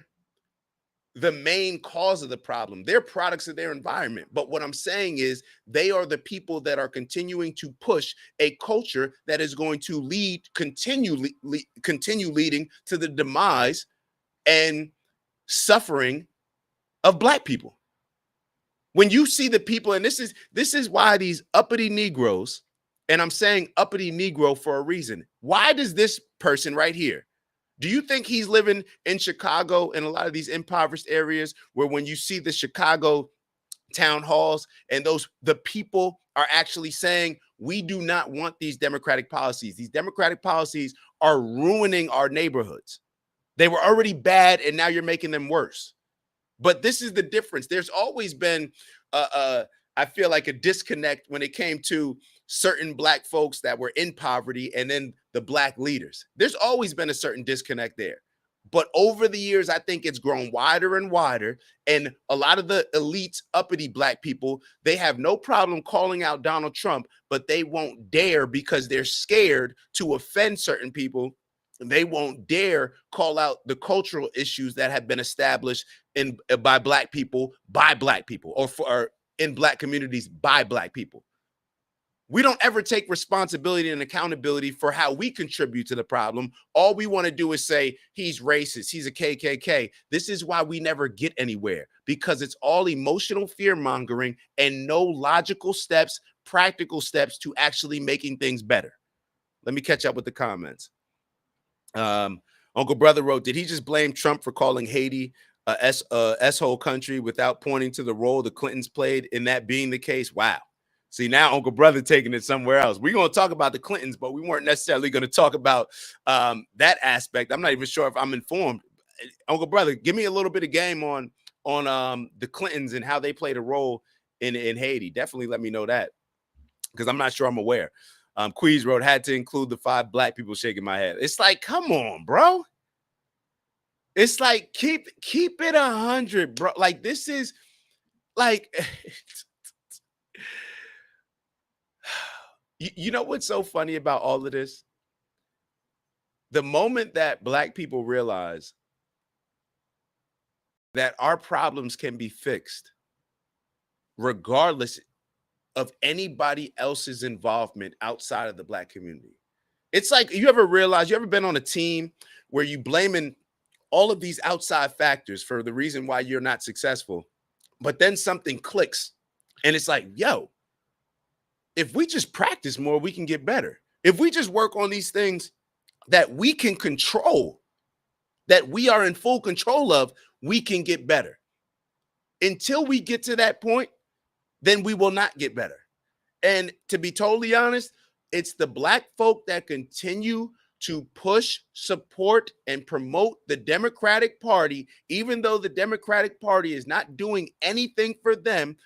A: the main cause of the problem. They're products of their environment. But what I'm saying is they are the people that are continuing to push a culture that is going to continue leading to the demise and suffering of black people. When you see the people, and this is why these uppity Negroes, and I'm saying uppity Negro for a reason. Why does this person right here, Do you think he's living in Chicago in a lot of these impoverished areas where when you see the Chicago town halls and the people are actually saying, we do not want these democratic policies. These democratic policies are ruining our neighborhoods. They were already bad and now you're making them worse. But this is the difference. There's always been, I feel like, a disconnect when it came to certain Black folks that were in poverty and then the Black leaders. There's always been a certain disconnect there. But over the years, I think it's grown wider and wider. And a lot of the elites, uppity Black people, they have no problem calling out Donald Trump, but they won't dare because they're scared to offend certain people. They won't dare call out the cultural issues that have been established by Black people, or in Black communities by Black people. We don't ever take responsibility and accountability for how we contribute to the problem. All we want to do is say he's racist, he's a KKK. This is why we never get anywhere, because it's all emotional fear mongering and no logical steps, practical steps to actually making things better. Let me catch up with the comments. Uncle Brother wrote, did he just blame Trump for calling Haiti a S-hole country without pointing to the role the Clintons played in that being the case? Wow. See, now Uncle Brother taking it somewhere else. We're going to talk about the Clintons, but we weren't necessarily going to talk about that aspect. I'm not even sure if I'm informed. Uncle Brother, give me a little bit of game on the Clintons and how they played a role in Haiti. Definitely let me know that, because I'm not sure I'm aware. Queez wrote, had to include the 5 Black people shaking my head. It's like, come on, bro. It's like, keep it 100, bro. Like, this is like, you know what's so funny about all of this? The moment that Black people realize that our problems can be fixed regardless of anybody else's involvement outside of the Black community. It's like, you ever been on a team where you blaming all of these outside factors for the reason why you're not successful, but then something clicks and it's like, yo, if we just practice more, we can get better. If we just work on these things that we can control, that we are in full control of, we can get better. Until we get to that point, then we will not get better. And to be totally honest, it's the Black folk that continue to push, support, and promote the Democratic Party, even though the Democratic Party is not doing anything for them.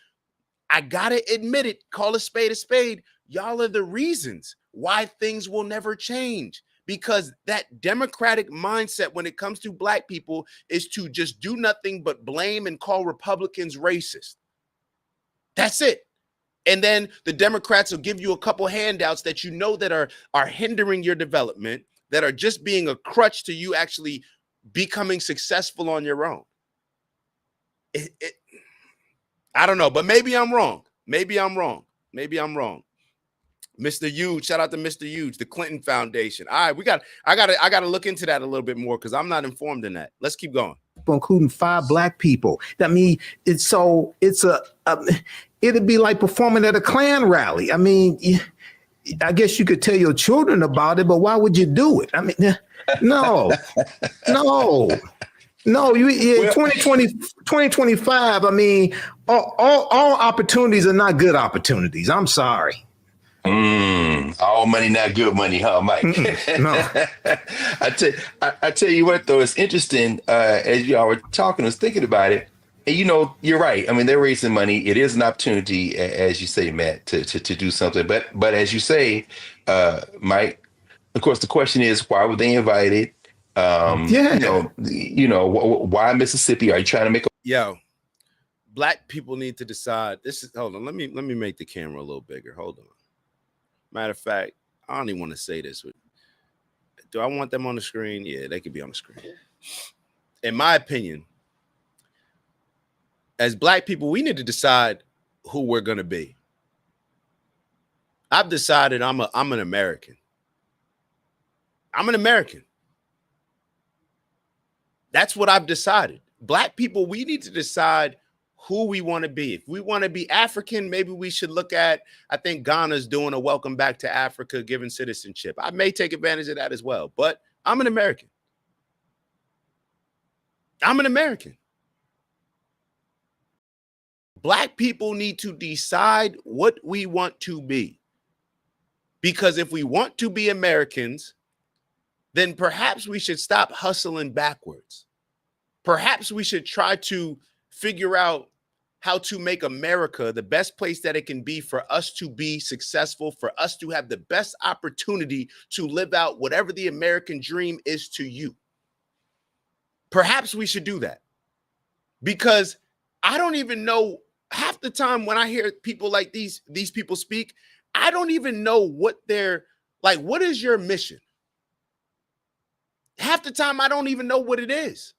A: I gotta admit it, call a spade. Y'all are the reasons why things will never change, because that Democratic mindset when it comes to Black people is to just do nothing but blame and call Republicans racist. That's it. And then the Democrats will give you a couple handouts that you know that are hindering your development, that are just being a crutch to you actually becoming successful on your own. I don't know, but maybe I'm wrong. Mr. Huge, shout out to Mr. Huge, the Clinton Foundation. All right, I gotta look into that a little bit more because I'm not informed in that. Let's keep going.
G: Including 5 Black people. I mean, it'd be like performing at a Klan rally. I mean, I guess you could tell your children about it, but why would you do it? I mean, no. 2025. I mean, all opportunities are not good opportunities. I'm sorry.
E: All money, not good money, huh, Mike?
G: No.
E: I tell you what, though, it's interesting. As y'all were talking, I was thinking about it. And, you know, you're right. I mean, they're raising money. It is an opportunity, as you say, Matt, to do something. But as you say, Mike, of course, the question is, why were they invited? You know, why Mississippi? Are you trying to make
A: Black people need to decide. Hold on. Let me make the camera a little bigger. Hold on. Matter of fact, I don't even want to say this. Do I want them on the screen? Yeah, they could be on the screen. In my opinion, as Black people, we need to decide who we're going to be. I've decided I'm an American. I'm an American. That's what I've decided. Black people, we need to decide who we want to be. If we want to be African, maybe we should look at, I think Ghana's doing a welcome back to Africa, giving citizenship. I may take advantage of that as well, but I'm an American. I'm an American. Black people need to decide what we want to be. Because if we want to be Americans, then perhaps we should stop hustling backwards. Perhaps we should try to figure out how to make America the best place that it can be for us to be successful, for us to have the best opportunity to live out whatever the American dream is to you. Perhaps we should do that, because I don't even know, half the time when I hear people like these people speak, I don't even know what they're like. What is your mission? Half the time I don't even know what it is.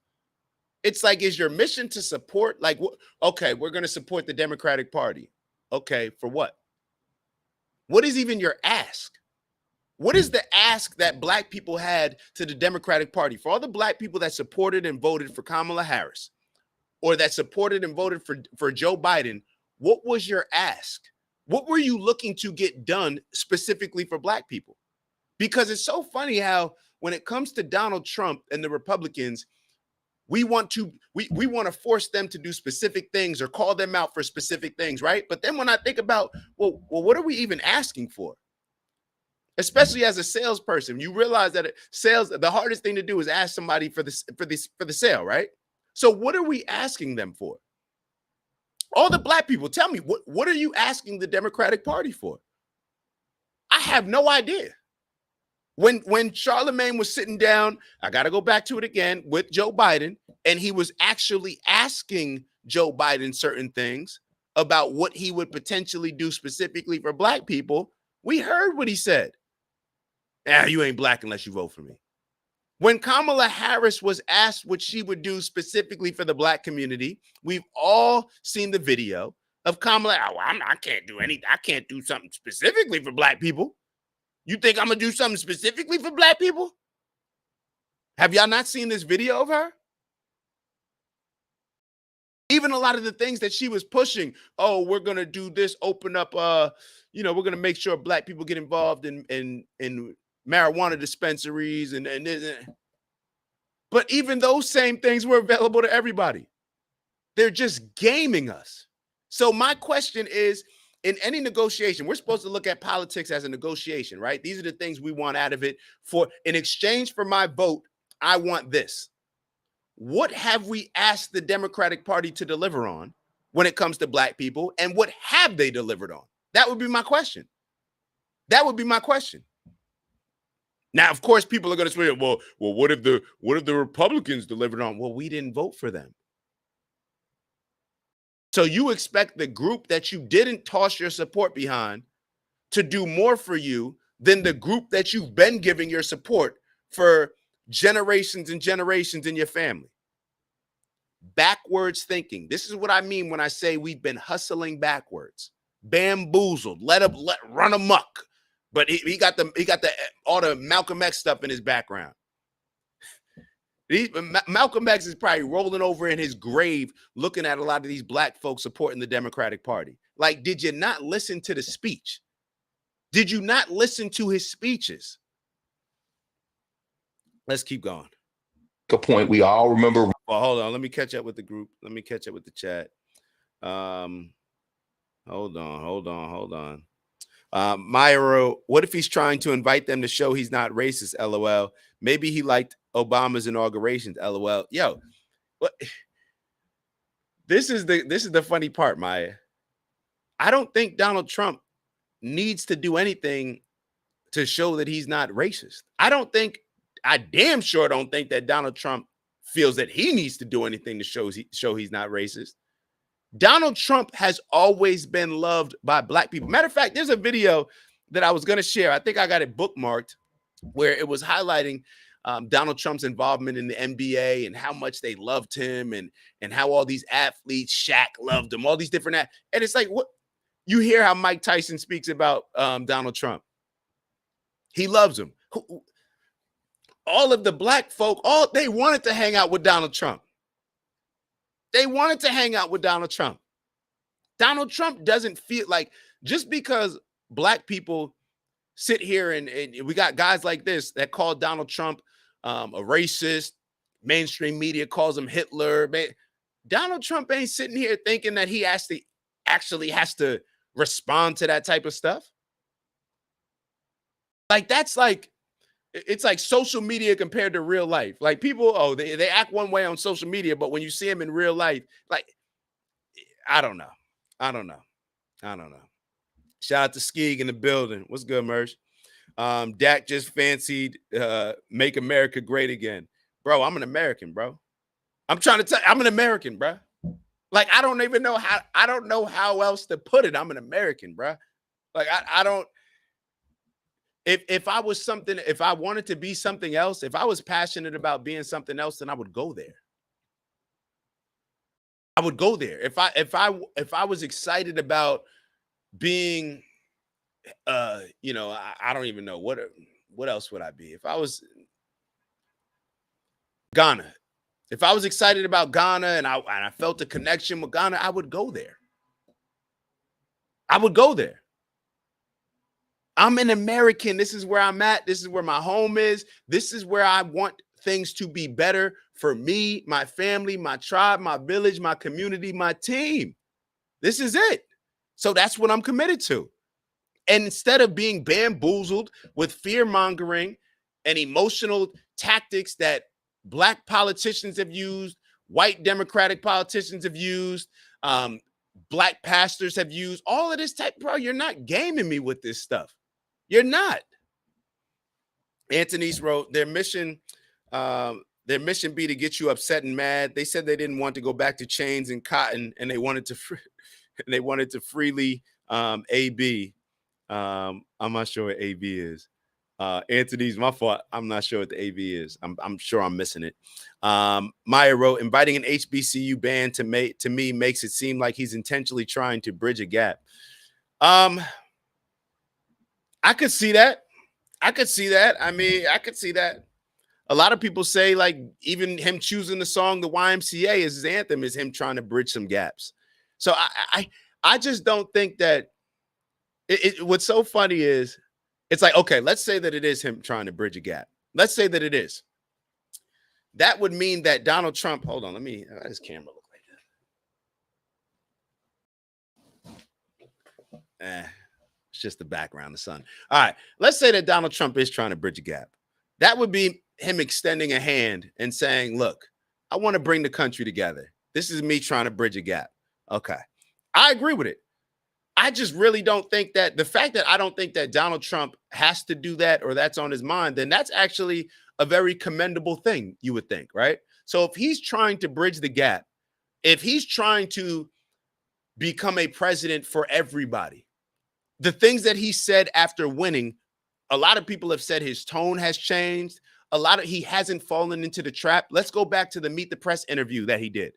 A: It's like, is your mission to support, like, okay, we're going to support the Democratic Party. Okay, for what? What is even your ask? What is the ask that Black people had to the Democratic Party? For all the Black people that supported and voted for Kamala Harris, or that supported and voted for Joe Biden, what was your ask? What were you looking to get done specifically for Black people? Because it's so funny how when it comes to Donald Trump and the Republicans, we want to force them to do specific things or call them out for specific things, right? But then when I think about, well, what are we even asking for? Especially as a salesperson, you realize that the hardest thing to do is ask somebody for the sale, right? So what are we asking them for? All the Black people, tell me, what are you asking the Democratic Party for? I have no idea. When Charlemagne was sitting down, I got to go back to it again, with Joe Biden, and he was actually asking Joe Biden certain things about what he would potentially do specifically for Black people, we heard what he said. You ain't Black unless you vote for me. When Kamala Harris was asked what she would do specifically for the Black community, we've all seen the video of Kamala. I can't do anything. I can't do something specifically for Black people. You think I'm going to do something specifically for Black people? Have y'all not seen this video of her? Even a lot of the things that she was pushing, oh, we're going to do this, open up, we're going to make sure Black people get involved in marijuana dispensaries and but even those same things were available to everybody. They're just gaming us. So my question is, in any negotiation, we're supposed to look at politics as a negotiation, right? These are the things we want out of it. In exchange for my vote, I want this. What have we asked the Democratic Party to deliver on when it comes to Black people, and what have they delivered on? That would be my question. That would be my question. Now, of course, people are going to say, well, what if the Republicans delivered on? Well, we didn't vote for them. So you expect the group that you didn't toss your support behind to do more for you than the group that you've been giving your support for generations and generations in your family. Backwards thinking. This is what I mean when I say we've been hustling backwards, bamboozled, run amok. But he got all the Malcolm X stuff in his background. Malcolm X is probably rolling over in his grave looking at a lot of these Black folks supporting the Democratic Party. Like, did you not listen to the speech? Did you not listen to his speeches? Let's keep going.
E: A point we all remember.
A: Well, hold on. Let me catch up with the group. Let me catch up with the chat. Hold on. Myro, what if he's trying to invite them to show he's not racist? LOL. Maybe he liked Obama's inaugurations. LOL. Yo, what? This is the funny part, Maya. I don't think Donald Trump needs to do anything to show that he's not racist. I damn sure don't think that Donald Trump feels that he needs to do anything to show he's not racist. Donald Trump has always been loved by Black people. Matter of fact, there's a video that I was going to share. I think I got it bookmarked, where it was highlighting Donald Trump's involvement in the NBA and how much they loved him, and how all these athletes, Shaq loved him, all these different and it's like, what you hear how Mike Tyson speaks about Donald Trump. He loves him. All of the Black folk, they wanted to hang out with Donald Trump. They wanted to hang out with Donald Trump. Donald Trump doesn't feel like, just because Black people sit here and we got guys like this that call Donald Trump a racist, mainstream media calls him Hitler. Man, Donald Trump ain't sitting here thinking that he actually has to respond to that type of stuff. Like, that's like, it's like social media compared to real life. Like, people, oh, they act one way on social media, but when you see them in real life, like, I don't know. I don't know. Shout out to Skeeg in the building. What's good, Merch? Dak just fancied make America great again. Bro, I'm an American, bro. I'm trying to tell you, I'm an American, bro. Like, I don't know how else to put it. I'm an American, bro. Like, I don't, if I was something, if I wanted to be something else, if I was passionate about being something else, then I would go there. I would go there. If I was excited about being, you know, I don't even know what else would I be if I was Ghana. If I was excited about Ghana and I felt a connection with Ghana, I would go there. I would go there. I'm an American. This is where I'm at. This is where my home is. This is where I want things to be better for me, my family, my tribe, my village, my community, my team. This is it. So that's what I'm committed to. And instead of being bamboozled with fear mongering and emotional tactics that Black politicians have used, white Democratic politicians have used, Black pastors have used, all of this type, bro, you're not gaming me with this stuff. You're not. Anthony's wrote, their mission be to get you upset and mad. They said they didn't want to go back to chains and cotton, and they wanted to freely AB. I'm not sure what AB is. Anthony's my fault. I'm not sure what the AB is. I'm sure I'm missing it. Maya wrote, inviting an HBCU band to me makes it seem like he's intentionally trying to bridge a gap. I could see that. I could see that. I mean, I could see that. A lot of people say, like, even him choosing the song, the YMCA as his anthem, is him trying to bridge some gaps. So I just don't think that what's so funny is, it's like, okay, let's say that it is him trying to bridge a gap. Let's say that it is. That would mean that Donald Trump, hold on, let me, how does camera look like that? It's just the background, the sun. All right, let's say that Donald Trump is trying to bridge a gap. That would be him extending a hand and saying, look, I want to bring the country together. This is me trying to bridge a gap. Okay, I agree with it. I just really don't think that the fact that I don't think that Donald Trump has to do that or that's on his mind, then that's actually a very commendable thing, you would think, right? So if he's trying to bridge the gap, if he's trying to become a president for everybody, the things that he said after winning, a lot of people have said his tone has changed. He hasn't fallen into the trap. Let's go back to the Meet the Press interview that he did.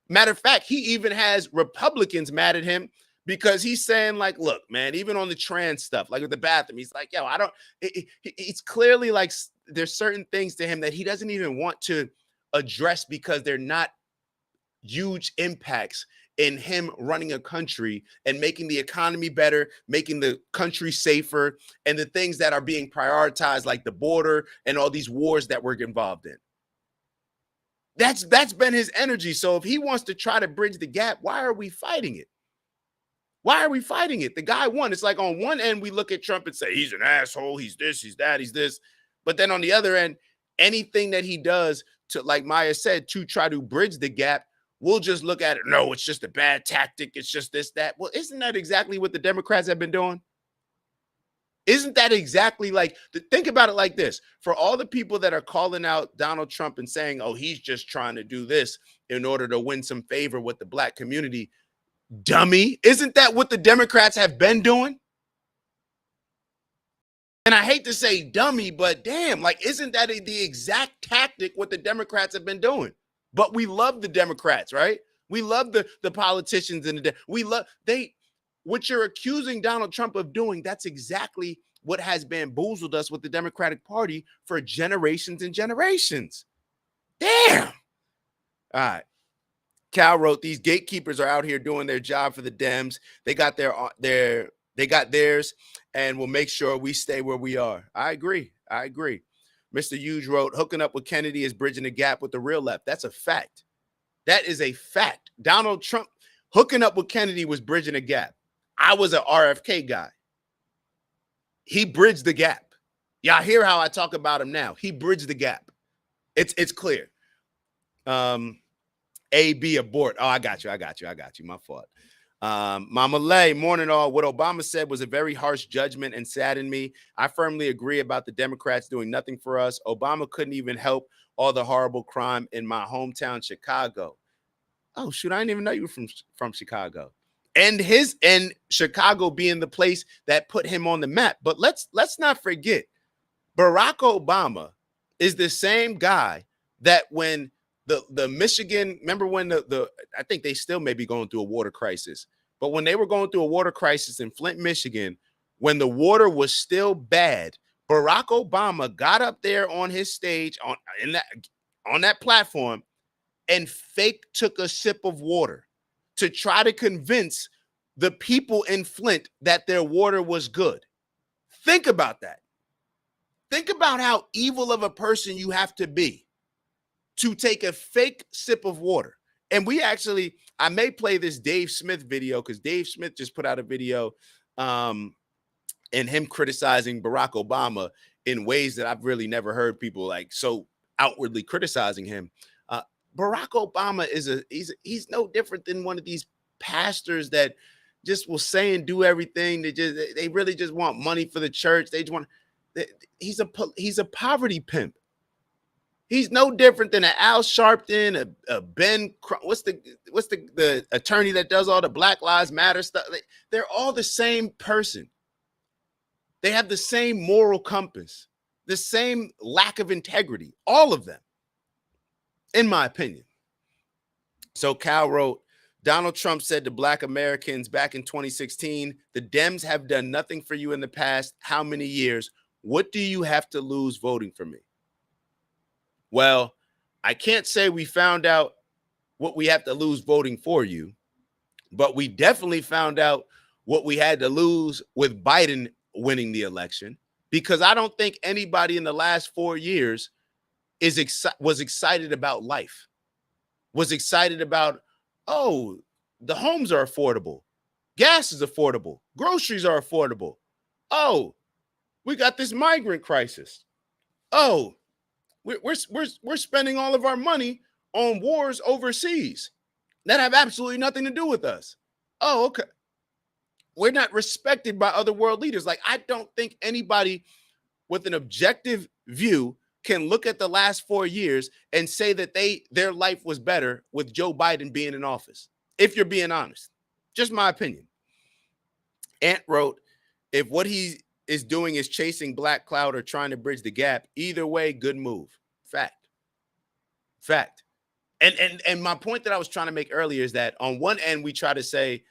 A: Matter of fact, he even has Republicans mad at him because he's saying, like, look, man, even on the trans stuff, like with the bathroom, he's like, yo, it's clearly like there's certain things to him that he doesn't even want to address because they're not huge impacts in him running a country and making the economy better, making the country safer, and the things that are being prioritized, like the border and all these wars that we're involved in. That's been his energy. So if he wants to try to bridge the gap, why are we fighting it? Why are we fighting it? The guy won. It's like on one end, we look at Trump and say, he's an asshole. He's this, he's that, he's this. But then on the other end, anything that he does to, like Maya said, to try to bridge the gap, we'll just look at it. No, it's just a bad tactic. It's just this, that. Well, isn't that exactly what the Democrats have been doing? Isn't that exactly like, think about it like this. For all the people that are calling out Donald Trump and saying, oh, he's just trying to do this in order to win some favor with the Black community, dummy, isn't that what the Democrats have been doing? And I hate to say dummy, but damn, like, isn't that the exact tactic what the Democrats have been doing? But we love the Democrats, right? We love the politicians and what you're accusing Donald Trump of doing, that's exactly what has bamboozled us with the Democratic Party for generations and generations. Damn. All right. Cal wrote, these gatekeepers are out here doing their job for the Dems. They got theirs, and we'll make sure we stay where we are. I agree. Mr. Hughes wrote, hooking up with Kennedy is bridging the gap with the real left. That's a fact. That is a fact. Donald Trump hooking up with Kennedy was bridging a gap. I was an RFK guy. He bridged the gap. Y'all hear how I talk about him now. He bridged the gap. It's clear. A, B, abort. Oh, I got you. My fault. Mama Lay, morning all. What Obama said was a very harsh judgment and saddened me. I firmly agree about the Democrats doing nothing for us. Obama couldn't even help all the horrible crime in my hometown, Chicago. Oh, shoot, I didn't even know you were from Chicago. And Chicago being the place that put him on the map. But let's not forget, Barack Obama is the same guy that when the Michigan, remember when I think they still may be going through a water crisis, but when they were going through a water crisis in Flint, Michigan, when the water was still bad, Barack Obama got up there on his stage on that platform and fake took a sip of water to try to convince the people in Flint that their water was good. Think about that. Think about how evil of a person you have to be to take a fake sip of water. And I may play this Dave Smith video because Dave Smith just put out a video and him criticizing Barack Obama in ways that I've really never heard people like so outwardly criticizing him. Barack Obama he's no different than one of these pastors that just will say and do everything. They really just want money for the church. He's a poverty pimp. He's no different than an Al Sharpton, a Ben. What's the attorney that does all the Black Lives Matter stuff? They're all the same person. They have the same moral compass, the same lack of integrity, all of them, in my opinion. So Cal wrote, Donald Trump said to Black Americans back in 2016, the Dems have done nothing for you in the past how many years? What do you have to lose voting for me? Well, I can't say we found out what we have to lose voting for you, but we definitely found out what we had to lose with Biden winning the election, because I don't think anybody in the last 4 years was excited about life, was excited about, oh, the homes are affordable, gas is affordable, groceries are affordable. Oh, we got this migrant crisis. Oh, we're spending all of our money on wars overseas that have absolutely nothing to do with us. Oh, okay. We're not respected by other world leaders. Like, I don't think anybody with an objective view can look at the last 4 years and say that their life was better with Joe Biden being in office. If you're being honest, just my opinion. Ant wrote, if what he is doing is chasing black cloud or trying to bridge the gap, either way, good move. Fact. And my point that I was trying to make earlier is that on one end, we try to say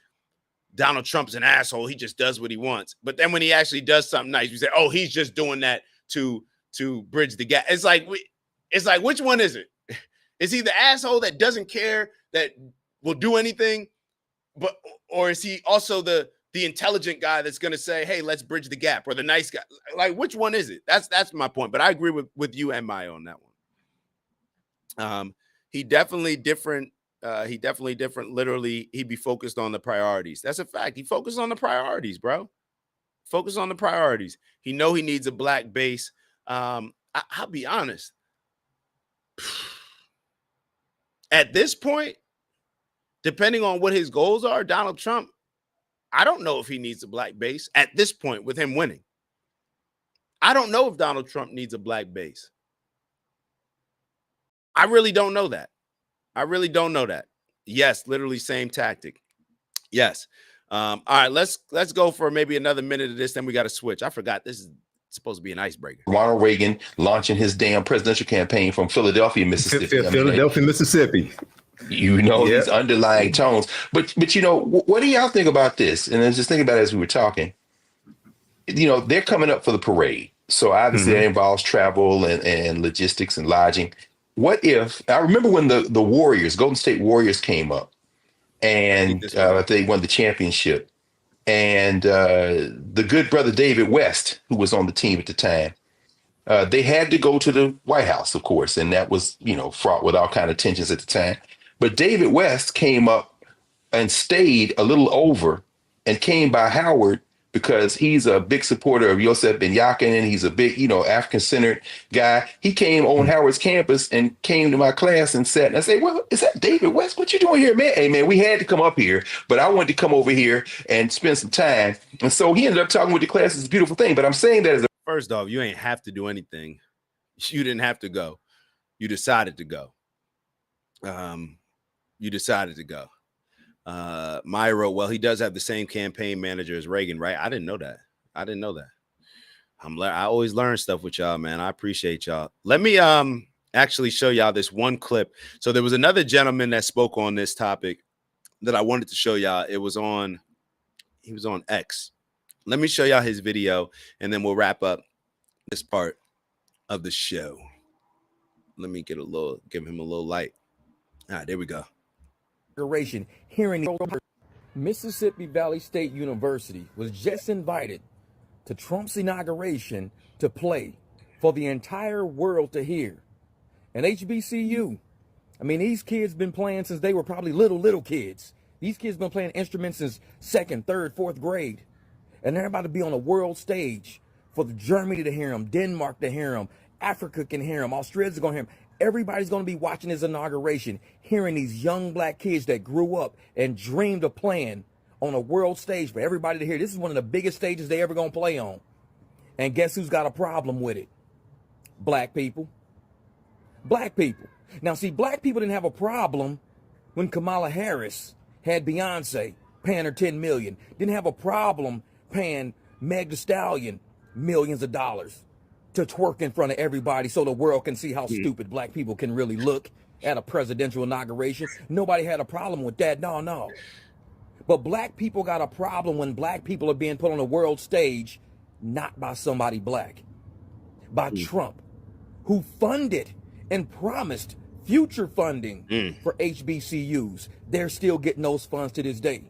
A: Donald Trump's an asshole. He just does what he wants. But then when he actually does something nice, we say, oh, he's just doing that to bridge the gap. It's like, which one is it? Is he the asshole that doesn't care, that will do anything? Or is he also the intelligent guy that's going to say, hey, let's bridge the gap, or the nice guy? Like, which one is it? That's my point. But I agree with you and Maya on that one. He definitely different. Literally, he'd be focused on the priorities. That's a fact. He focused on the priorities, bro. Focus on the priorities. He needs a black base. I'll be honest. At this point, depending on what his goals are, Donald Trump, I don't know if he needs a black base at this point with him winning. I don't know if Donald Trump needs a black base. I really don't know that. Yes, literally same tactic. Yes. All right, let's go for maybe another minute of this, then we got to switch. I forgot this is supposed to be an icebreaker.
E: Ronald Reagan launching his damn presidential campaign from Philadelphia, Mississippi.
G: Mississippi.
E: These underlying tones. But what do y'all think about this? And then just think about it as we were talking. They're coming up for the parade. So obviously that involves travel and logistics and lodging. What if, I remember when the Warriors, Golden State Warriors came up and they won the championship, and the good brother David West, who was on the team at the time, They had to go to the White House, of course, and that was, fraught with all kind of tensions at the time. But David West came up and stayed a little over and came by Howard because he's a big supporter of Yosef Ben Yakin, and he's a big, African-centered guy. He came on Howard's campus and came to my class and sat, and I said, well, is that David West? What you doing here, man? Hey, man, we had to come up here, but I wanted to come over here and spend some time. And so he ended up talking with the class. It's a beautiful thing, but I'm saying that as a
A: First off, you ain't have to do anything. You didn't have to go. You decided to go. You decided to go. Myra, well, he does have the same campaign manager as Reagan, right? I didn't know that. I always learn stuff with y'all, man. I appreciate y'all. Let me actually show y'all this one clip. So there was another gentleman that spoke on this topic that I wanted to show y'all. He was on X. Let me show y'all his video, and then we'll wrap up this part of the show. Let me give him a little light. All right, there we go.
H: Hearing Mississippi Valley State University was just invited to Trump's inauguration to play for the entire world to hear. And HBCU, I mean, these kids been playing since they were probably little kids. These kids been playing instruments since 2nd, 3rd, 4th grade. And they're about to be on a world stage for Germany to hear them, Denmark to hear them, Africa can hear them, Australia's going to hear them. Everybody's going to be watching his inauguration, hearing these young black kids that grew up and dreamed of playing on a world stage for everybody to hear. This is one of the biggest stages they ever going to play on. And guess who's got a problem with it? Black people. Black people. Now, see, black people didn't have a problem when Kamala Harris had Beyonce paying her $10 million. Didn't have a problem paying Meg Thee Stallion millions of dollars to twerk in front of everybody so the world can see how stupid black people can really look at a presidential inauguration. Nobody had a problem with that. No. But black people got a problem when black people are being put on a world stage, not by somebody black, by Trump, who funded and promised future funding for HBCUs. They're still getting those funds to this day.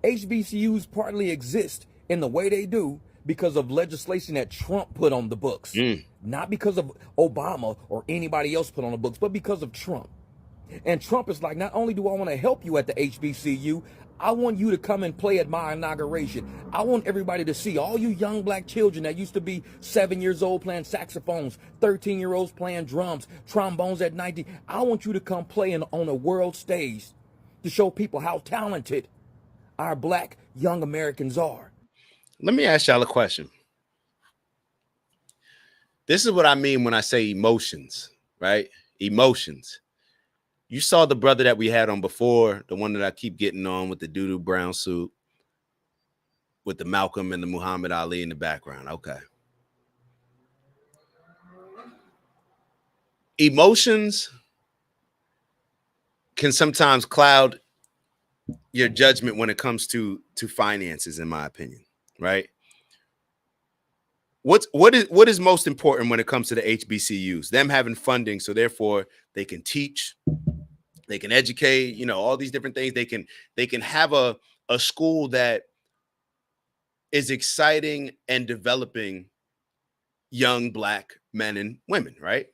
H: HBCUs partly exist in the way they do because of legislation that Trump put on the books. Not because of Obama or anybody else put on the books, but because of Trump. And Trump is like, not only do I want to help you at the HBCU, I want you to come and play at my inauguration. I want everybody to see all you young black children that used to be 7 years old playing saxophones, 13-year-olds playing drums, trombones at 19. I want you to come play on a world stage to show people how talented our black young Americans are.
A: Let me ask y'all a question. This is what I mean when I say emotions, right? Emotions. You saw the brother that we had on before, the one that I keep getting on with the doo-doo brown suit, with the Malcolm and the Muhammad Ali in the background. Okay. Emotions can sometimes cloud your judgment when it comes to finances, in my opinion, right? What is most important when it comes to the HBCUs? Them having funding, so therefore they can teach, they can educate, all these different things. They can have a school that is exciting and developing young black men and women, right?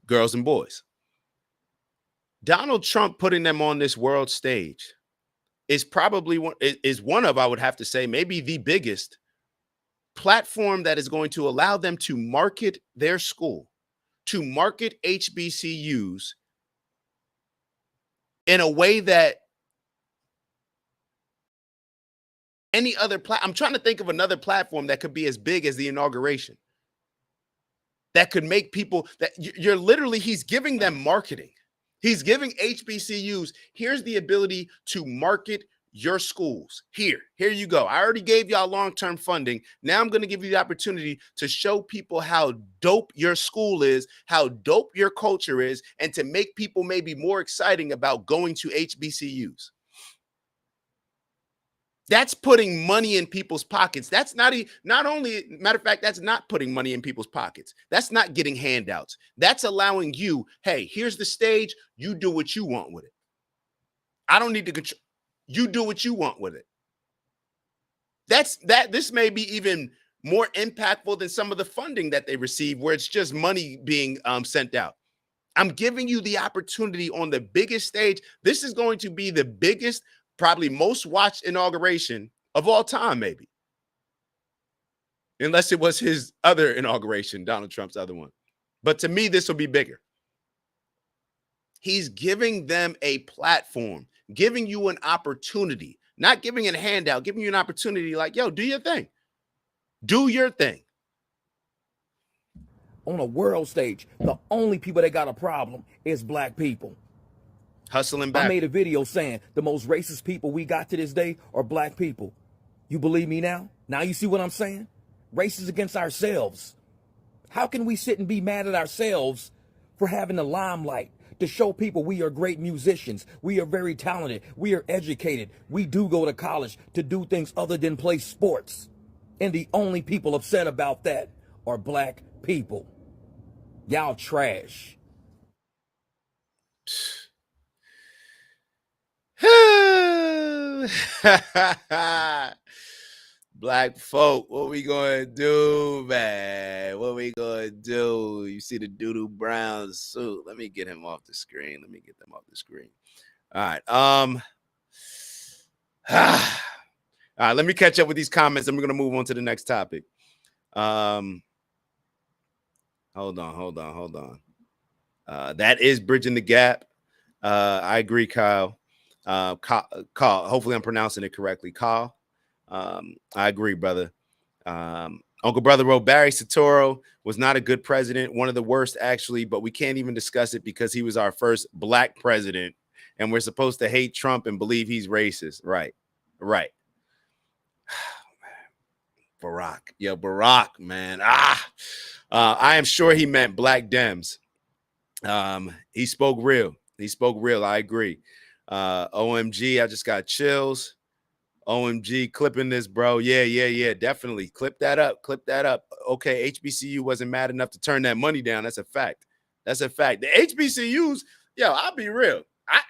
A: Girls and boys. Donald Trump putting them on this world stage is probably one of, I would have to say, maybe the biggest platform that is going to allow them to market their school, to market HBCUs in a way that any other I'm trying to think of another platform that could be as big as the inauguration, that could make people that you're literally, he's giving them marketing. He's giving HBCUs, here's the ability to market your schools. Here you go. I already gave y'all long-term funding. Now I'm going to give you the opportunity to show people how dope your school is, how dope your culture is, and to make people maybe more exciting about going to HBCUs. That's putting money in people's pockets. That's not only, matter of fact, that's not putting money in people's pockets. That's not getting handouts. That's allowing you, hey, here's the stage. You do what you want with it. I don't need to control. You do what you want with it. This may be even more impactful than some of the funding that they receive, where it's just money being sent out. I'm giving you the opportunity on the biggest stage. This is going to be the biggest, probably most watched inauguration of all time, maybe. Unless it was his other inauguration, Donald Trump's other one. But to me, this will be bigger. He's giving them a platform, giving you an opportunity, not giving it a handout, giving you an opportunity like, yo, do your thing. Do your thing.
H: On a world stage, the only people that got a problem is black people.
A: Hustling back.
H: I made a video saying the most racist people we got to this day are black people. You believe me now? Now you see what I'm saying? Racist against ourselves. How can we sit and be mad at ourselves for having the limelight to show people we are great musicians, we are very talented, we are educated, we do go to college to do things other than play sports? And the only people upset about that are black people. Y'all trash.
A: Black folk, what we gonna do, man? What we gonna do? You see the doo-doo brown suit. Let me get him off the screen. Let me get them off the screen. All right. All right, let me catch up with these comments and we're gonna move on to the next topic. Hold on. That is bridging the gap. I agree, Kyle. Kyle, hopefully I'm pronouncing it correctly. Kyle. I agree, brother. Uncle Brother wrote, Barry Soetoro was not a good president, one of the worst, actually, but we can't even discuss it because he was our first black president, and we're supposed to hate Trump and believe he's racist. Right. Barack. Yo, Barack, man. I am sure he meant black Dems. He spoke real. I agree. OMG, I just got chills. OMG, clipping this, bro. Yeah. Definitely. Clip that up. Okay, HBCU wasn't mad enough to turn that money down. That's a fact. The HBCUs, yo, I'll be real.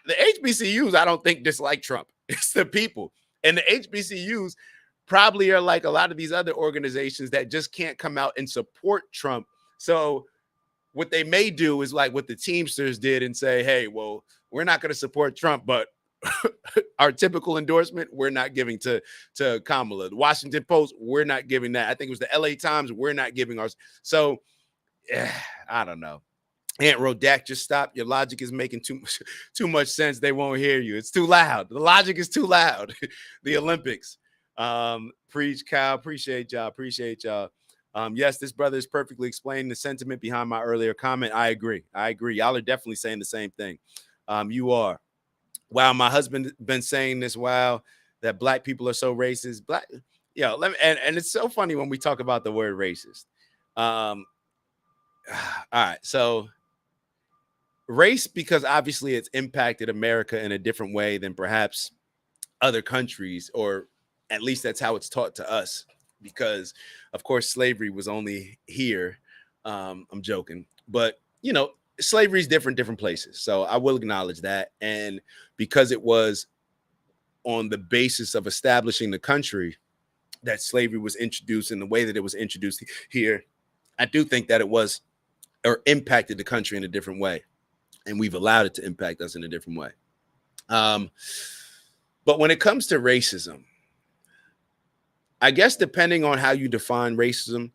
A: The HBCUs, I don't think dislike Trump. It's the people. And the HBCUs probably are like a lot of these other organizations that just can't come out and support Trump. So what they may do is like what the Teamsters did and say, hey, well, we're not going to support Trump, but our typical endorsement, we're not giving to Kamala. The Washington Post, we're not giving that. I think it was the LA Times, we're not giving ours. So, I don't know. Aunt Rodak, just stop. Your logic is making too much sense. They won't hear you. It's too loud. The logic is too loud. The Olympics. Preach, Kyle. Appreciate y'all. Yes, this brother is perfectly explaining the sentiment behind my earlier comment. I agree. Y'all are definitely saying the same thing. You are. Wow, my husband been saying this. Wow, that black people are so racist. And it's so funny when we talk about the word racist. All right, so race, because obviously it's impacted America in a different way than perhaps other countries, or at least that's how it's taught to us, because of course slavery was only here. I'm joking, but slavery is different places. So I will acknowledge that. And because it was on the basis of establishing the country that slavery was introduced in the way that it was introduced here, I do think that it was, or impacted the country in a different way. And we've allowed it to impact us in a different way. But when it comes to racism, I guess depending on how you define racism,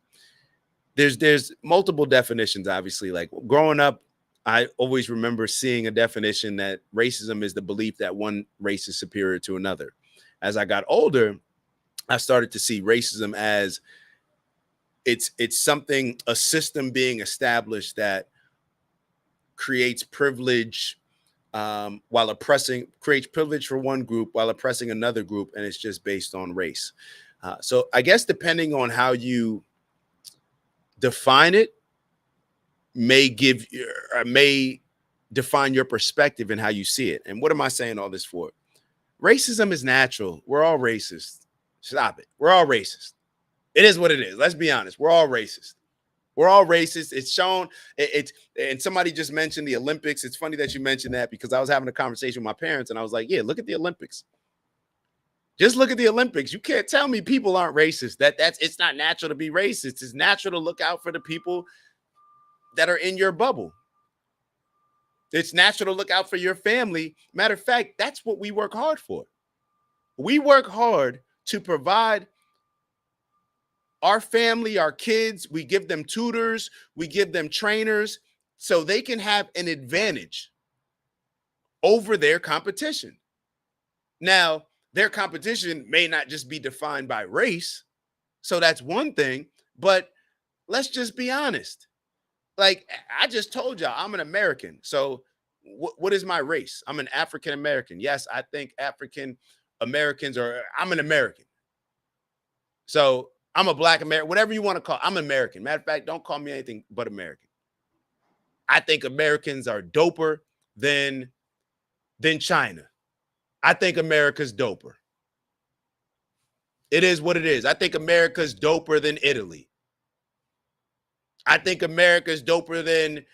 A: there's multiple definitions, obviously. Like growing up, I always remember seeing a definition that racism is the belief that one race is superior to another. As I got older, I started to see racism as it's something, a system being established that creates privilege creates privilege for one group while oppressing another group, and it's just based on race. So I guess depending on how you define it, may define your perspective and how you see it. And what am I saying all this for? Racism is natural. We're all racist. Stop it. We're all racist. It is what it is. Let's be honest. We're all racist. It's shown. And somebody just mentioned the Olympics. It's funny that you mentioned that, because I was having a conversation with my parents and I was like, yeah, look at the Olympics. Just look at the Olympics. You can't tell me people aren't racist. It's not natural to be racist. It's natural to look out for the people that are in your bubble. It's natural to look out for your family. Matter of fact, that's what we work hard for. We work hard to provide our family, our kids. We give them tutors, we give them trainers so they can have an advantage over their competition. Now, their competition may not just be defined by race. So that's one thing, but let's just be honest. Like I just told y'all, I'm an American. So what is my race? I'm an African American. Yes, I think African Americans I'm an American. So I'm a Black American, whatever you want to call it, I'm American. Matter of fact, don't call me anything but American. I think Americans are doper than China. I think America's doper. It is what it is. I think America's doper than Italy. I think America's doper than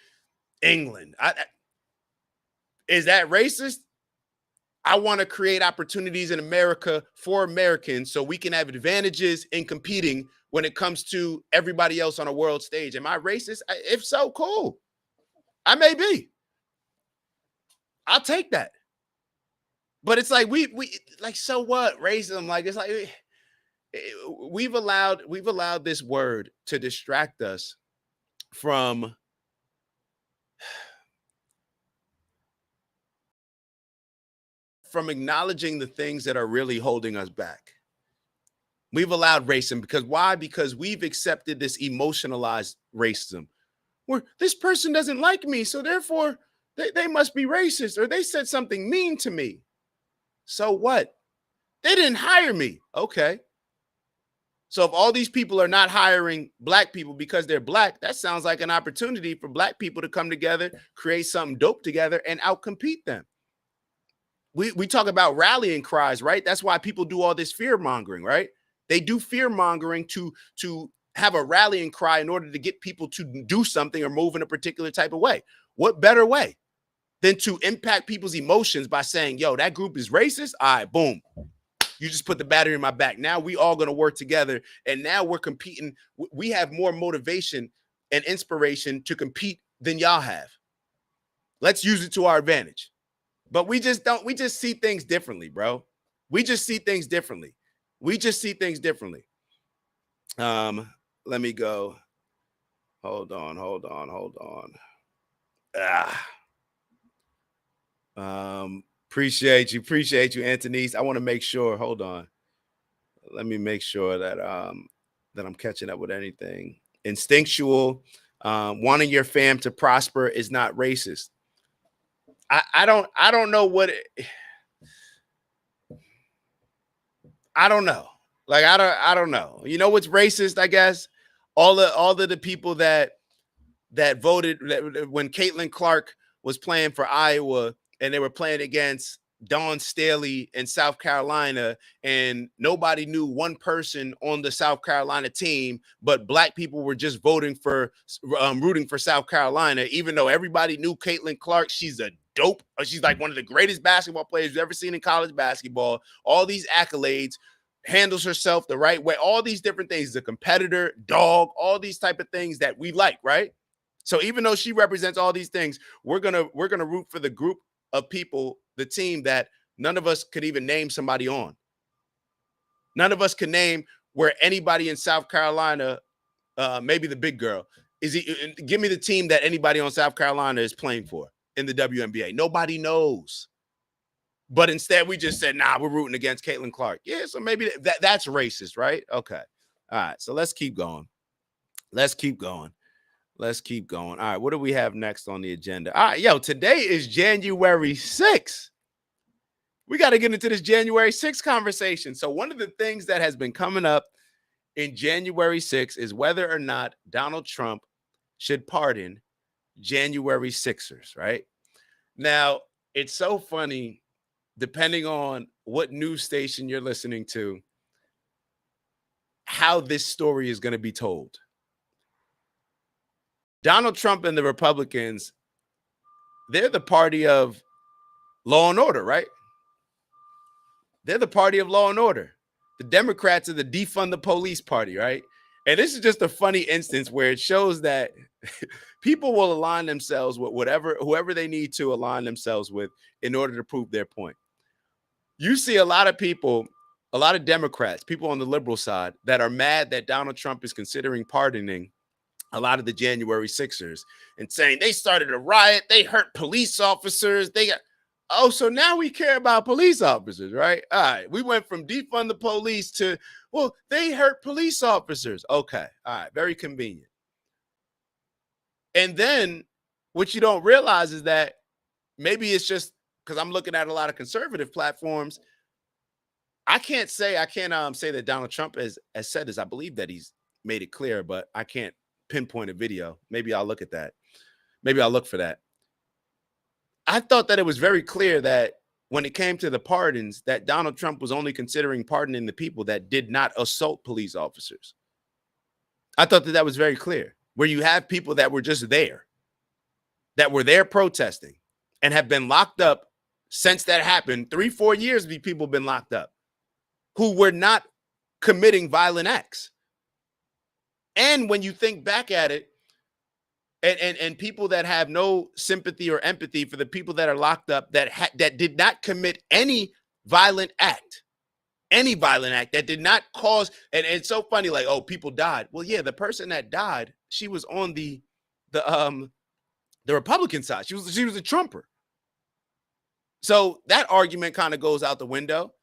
A: England. Is that racist? I want to create opportunities in America for Americans so we can have advantages in competing when it comes to everybody else on a world stage. Am I racist? If so, cool. I may be. I'll take that. But it's like we like, so what? Racism, like, it's like we've allowed this word to distract us from acknowledging the things that are really holding us back. We've allowed racism because why? Because we've accepted this emotionalized racism where this person doesn't like me, so therefore they must be racist, or they said something mean to me. So what? They didn't hire me. Okay. So if all these people are not hiring Black people because they're Black, that sounds like an opportunity for Black people to come together, create something dope together, and outcompete them. We talk about rallying cries, right? That's why people do all this fear mongering, right? They do fear mongering to have a rallying cry in order to get people to do something or move in a particular type of way. What better way than to impact people's emotions by saying, yo, that group is racist? All right, boom. You just put the battery in my back. Now we all going to work together, and now we're competing. We have more motivation and inspiration to compete than y'all have. Let's use it to our advantage. But we just see things differently, bro. We just see things differently. Let me go. Hold on. Appreciate you, Antonice. I want to make sure. Hold on. Let me make sure that that I'm catching up with anything. Instinctual, wanting your fam to prosper is not racist. I don't know what I don't know. Like I don't know. You know what's racist? I guess all of the people that voted when Caitlin Clark was playing for Iowa and they were playing against Dawn Staley in South Carolina, and nobody knew one person on the South Carolina team, but Black people were just rooting for South Carolina, even though everybody knew Caitlin Clark. She's a dope. She's like one of the greatest basketball players you've ever seen in college basketball. All these accolades, handles herself the right way, all these different things, the competitor, dog, all these type of things that we like, right? So even though she represents all these things, we're gonna root for the group of people, the team that none of us could even name somebody on. None of us can name where anybody in South Carolina, maybe the big girl, give me the team that anybody on South Carolina is playing for in the WNBA. Nobody knows. But instead, we just said, nah, we're rooting against Caitlin Clark. Yeah, so maybe that's racist, right? Okay. All right, so let's keep going. All right, what do we have next on the agenda? All right, yo, today is January 6th. We got to get into this January 6th conversation. So one of the things that has been coming up in January 6th is whether or not Donald Trump should pardon January 6ers, right? Now, it's so funny, depending on what news station you're listening to, how this story is going to be told. Donald Trump and the Republicans, they're the party of law and order, right? They're the party of law and order. The Democrats are the defund the police party, right? And this is just a funny instance where it shows that people will align themselves with whoever they need to align themselves with in order to prove their point. You see a lot of people, a lot of Democrats, people on the liberal side that are mad that Donald Trump is considering pardoning a lot of the January 6ers and saying they started a riot, they hurt police officers, so now we care about police officers, right? All right, we went from defund the police to, well, they hurt police officers. Okay, all right, very convenient. And then what you don't realize is that maybe it's just because I'm looking at a lot of conservative platforms. I can't say that Donald Trump has said this. I believe that he's made it clear, but I can't pinpoint a video. Maybe I'll look at that. Maybe I'll look for that. I thought that it was very clear that when it came to the pardons, that Donald Trump was only considering pardoning the people that did not assault police officers. I thought that was very clear, where you have people that were just there, that were there protesting and have been locked up since that happened. 3-4 years, these people have been locked up who were not committing violent acts. And when you think back at it, and people that have no sympathy or empathy for the people that are locked up that did not commit any violent act that did not cause, and it's so funny, like, oh, people died. Well, yeah, the person that died, she was on the Republican side. She was a Trumper. So that argument kind of goes out the window.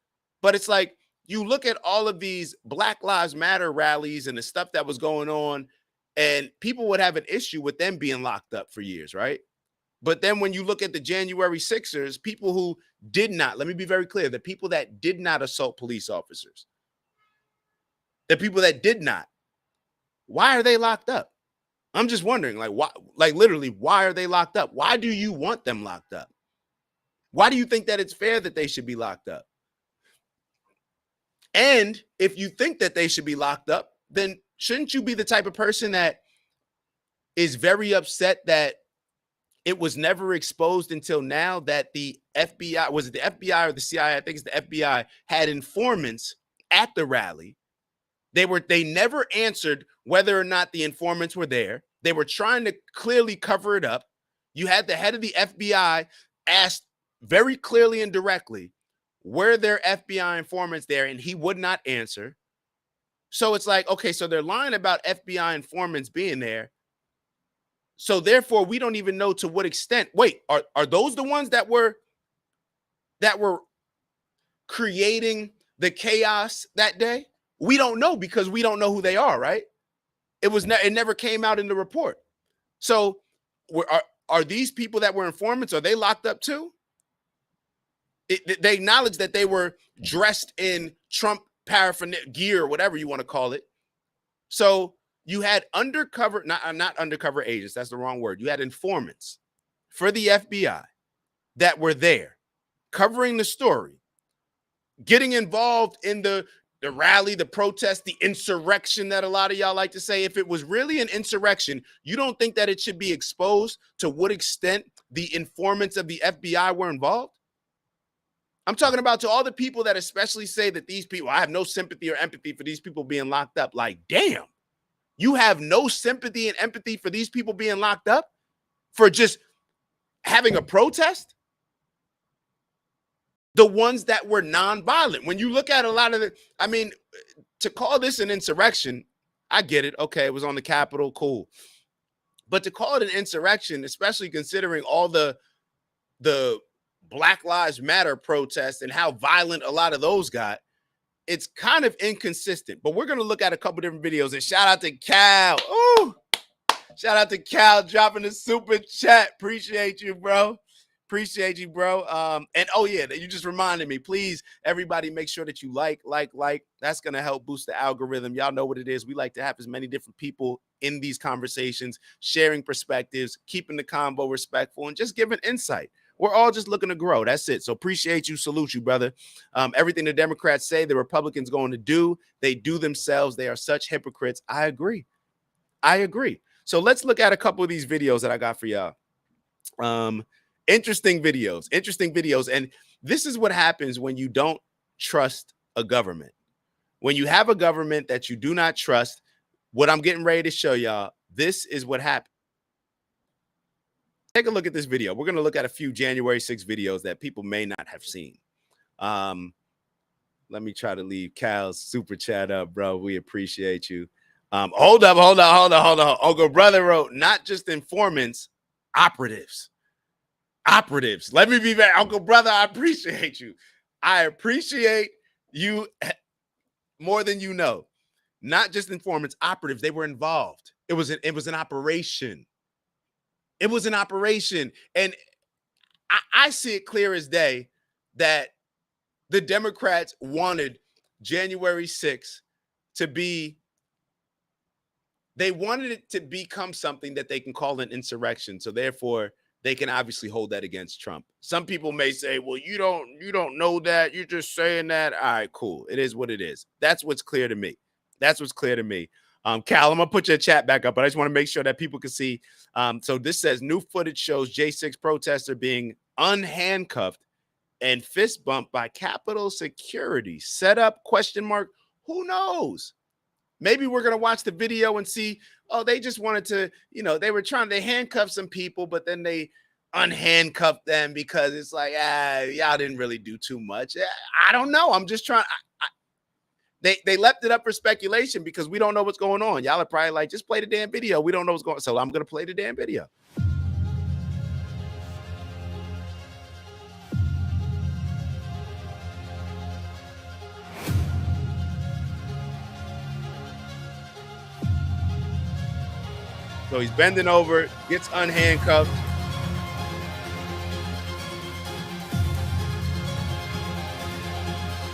A: But it's like, you look at all of these Black Lives Matter rallies and the stuff that was going on, and people would have an issue with them being locked up for years, right? But then when you look at the January 6ers, people who did not, let me be very clear, the people that did not assault police officers, the people that did not, why are they locked up? I'm just wondering, like, why, like, literally, why are they locked up? Why do you want them locked up? Why do you think that it's fair that they should be locked up? And if you think that they should be locked up, then shouldn't you be the type of person that is very upset that it was never exposed until now that the FBI, was it the FBI or the CIA? I think it's the FBI, had informants at the rally. They never answered whether or not the informants were there. They were trying to clearly cover it up. You had the head of the FBI asked very clearly and directly, were there FBI informants there? And he would not answer. So it's like, okay, so they're lying about FBI informants being there. So therefore, we don't even know to what extent. Wait, are those the ones that were creating the chaos that day? We don't know, because we don't know who they are, right? It never came out in the report. So are these people that were informants, are they locked up too? They acknowledge that they were dressed in Trump paraphernalia gear, or whatever you want to call it. So you had undercover, not undercover agents, that's the wrong word. You had informants for the FBI that were there covering the story, getting involved in the rally, the protest, the insurrection that a lot of y'all like to say. If it was really an insurrection, you don't think that it should be exposed to what extent the informants of the FBI were involved? I'm talking about to all the people that especially say that these people, I have no sympathy or empathy for these people being locked up. Like, damn, you have no sympathy and empathy for these people being locked up for just having a protest? The ones that were nonviolent. When you look at a lot of the, I mean, to call this an insurrection, I get it. Okay, it was on the Capitol, cool. But to call it an insurrection, especially considering all the Black Lives Matter protests and how violent a lot of those got, it's kind of inconsistent. But we're going to look at a couple different videos. And shout out to Cal. Ooh, shout out to Cal dropping the super chat. Appreciate you, bro. Appreciate you, bro. And oh yeah, you just reminded me. Please, everybody, make sure that you like. That's going to help boost the algorithm. Y'all know what it is. We like to have as many different people in these conversations, sharing perspectives, keeping the convo respectful, and just giving insight. We're all just looking to grow. That's it. So appreciate you. Salute you, brother. Everything the Democrats say the Republicans going to do, they do themselves. They are such hypocrites. I agree. So let's look at a couple of these videos that I got for y'all. Interesting videos. And this is what happens when you don't trust a government. When you have a government that you do not trust, what I'm getting ready to show y'all, this is what happened. Take a look at this video. We're going to look at a few January 6 videos that people may not have seen. Let me try to leave Cal's super chat up, bro. We appreciate you. Hold up. Uncle Brother wrote, not just informants, operatives. Operatives. Let me be back. Uncle Brother, I appreciate you. I appreciate you more than you know. Not just informants, operatives. They were involved. It was an operation. It was an operation. And I see it clear as day that the Democrats wanted January 6th to be, they wanted it to become something that they can call an insurrection. So therefore, they can obviously hold that against Trump. Some people may say, well, you don't know that. You're just saying that. All right, cool. It is what it is. That's what's clear to me. That's what's clear to me. Cal, I'm going to put your chat back up, but I just want to make sure that people can see. So this says new footage shows J6 protester being unhandcuffed and fist bumped by Capitol security. Set up, ? Who knows? Maybe we're going to watch the video and see, oh, they just wanted to, they were trying to handcuff some people, but then they unhandcuffed them because it's like, y'all didn't really do too much. I don't know. I'm just trying. They left it up for speculation because we don't know what's going on. Y'all are probably like, just play the damn video. We don't know what's going on. So I'm going to play the damn video. So he's bending over, gets unhandcuffed.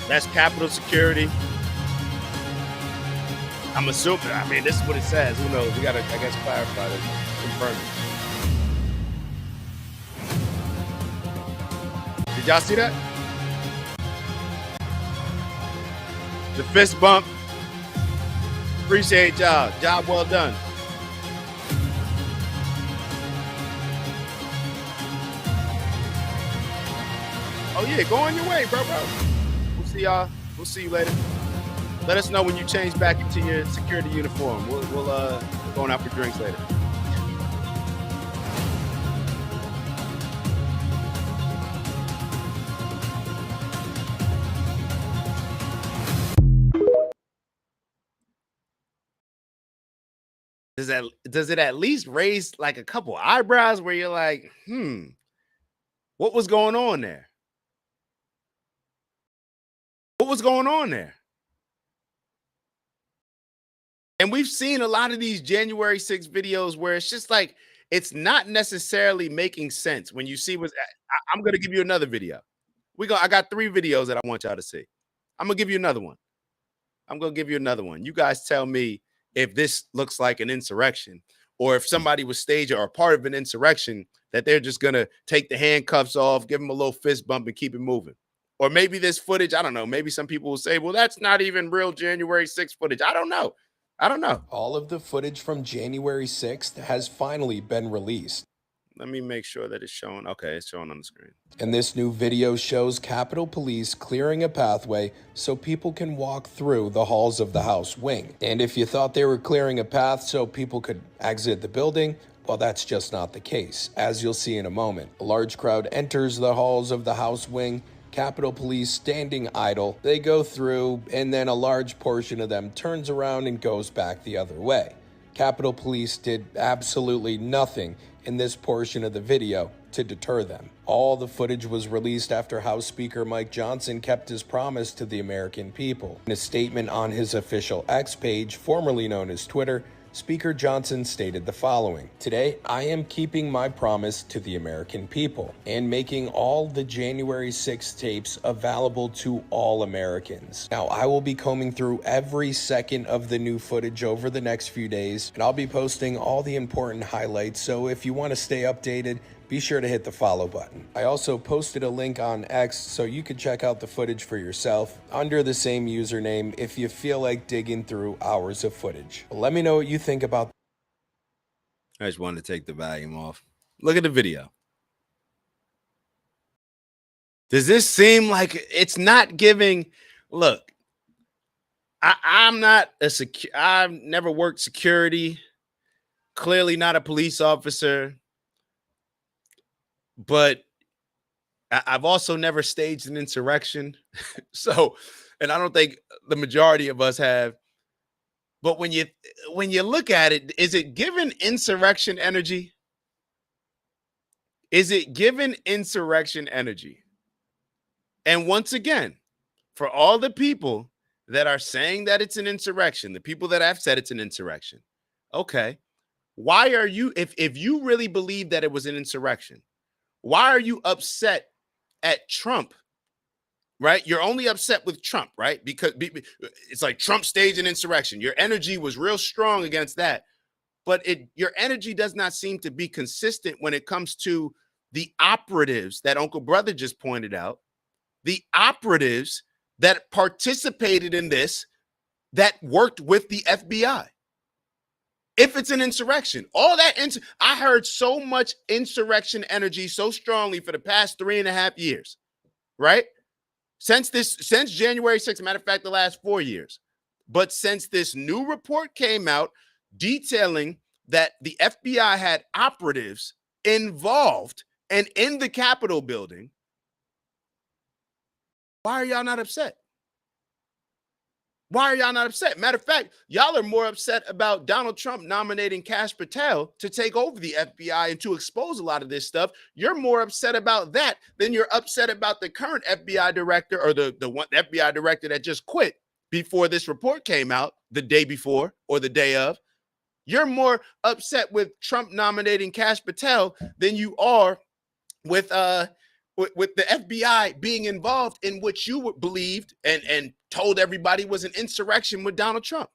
A: That's Capitol security. I'm assuming, this is what it says. Who knows? We got to, I guess, clarify this, confirm it. Did y'all see that? The fist bump. Appreciate y'all. Job well done. Oh, yeah, go on your way, bro. We'll see y'all. We'll see you later. Let us know when you change back into your security uniform. We'll going out for drinks later. Does it at least raise like a couple eyebrows where you're like, what was going on there? What was going on there? And we've seen a lot of these January 6 videos where it's just like, it's not necessarily making sense when you see what's. I'm going to give you another video. I got 3 videos that I want y'all to see. I'm going to give you another one. You guys tell me if this looks like an insurrection or if somebody was staging or part of an insurrection that they're just going to take the handcuffs off, give them a little fist bump and keep it moving. Or maybe this footage, I don't know. Maybe some people will say, well, that's not even real January 6 footage. I don't know.
I: All of the footage from January 6th has finally been released.
A: Let me make sure that it's showing. Okay, it's showing on the screen.
I: And this new video shows Capitol Police clearing a pathway so people can walk through the halls of the House wing. And if you thought they were clearing a path so people could exit the building, well, that's just not the case. As you'll see in a moment, a large crowd enters the halls of the House wing, Capitol Police standing idle. They go through, and then a large portion of them turns around and goes back the other way. Capitol Police did absolutely nothing in this portion of the video to deter them. All the footage was released after House Speaker Mike Johnson kept his promise to the American people. In a statement on his official X page, formerly known as Twitter, Speaker Johnson stated the following: "Today, I am keeping my promise to the American people and making all the January 6 tapes available to all Americans. Now, I will be combing through every second of the new footage over the next few days, and I'll be posting all the important highlights, so if you want to stay updated, be sure to hit the follow button. I also posted a link on X so you can check out the footage for yourself under the same username if you feel like digging through hours of footage. Let me know what you think about."
A: I just wanted to take the volume off. Look at the video. Does this seem like it's not giving? Look, I'm not a I've never worked security. Clearly not a police officer. But I've also never staged an insurrection. So, and I don't think the majority of us have. But when you look at it, is it given insurrection energy? Is it given insurrection energy? And once again, for all the people that are saying that it's an insurrection, the people that have said it's an insurrection, okay, why are you, if you really believe that it was an insurrection, why are you upset at Trump? Right? You're only upset with Trump, right? Because it's like Trump staged an insurrection. Your energy was real strong against that. But your energy does not seem to be consistent when it comes to the operatives that Uncle Brother just pointed out, the operatives that participated in this, that worked with the FBI. If it's an insurrection, all that, I heard so much insurrection energy so strongly for the past 3.5 years, right? Since January 6th, matter of fact, the last 4 years. But since this new report came out detailing that the FBI had operatives involved and in the Capitol building, why are y'all not upset? Why are y'all not upset? Matter of fact, y'all are more upset about Donald Trump nominating Kash Patel to take over the FBI and to expose a lot of this stuff. You're more upset about that than you're upset about the current FBI director, or the FBI director that just quit before this report came out, the day before or the day of. You're more upset with Trump nominating Kash Patel than you are with the FBI being involved in what you believed and told everybody was an insurrection with Donald Trump.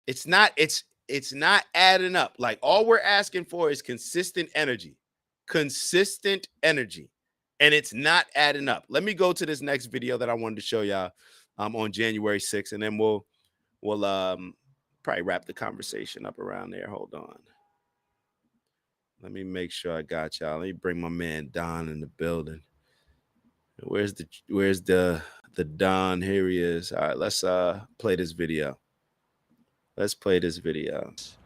A: It's not adding up. Like, all we're asking for is consistent energy, and it's not adding up. Let me go to this next video that I wanted to show y'all on January 6th, and then we'll probably wrap the conversation up around there. Hold on. Let me make sure I got y'all. Let me bring my man Don in the building. Where's the Don? Here he is. All right, let's play this video.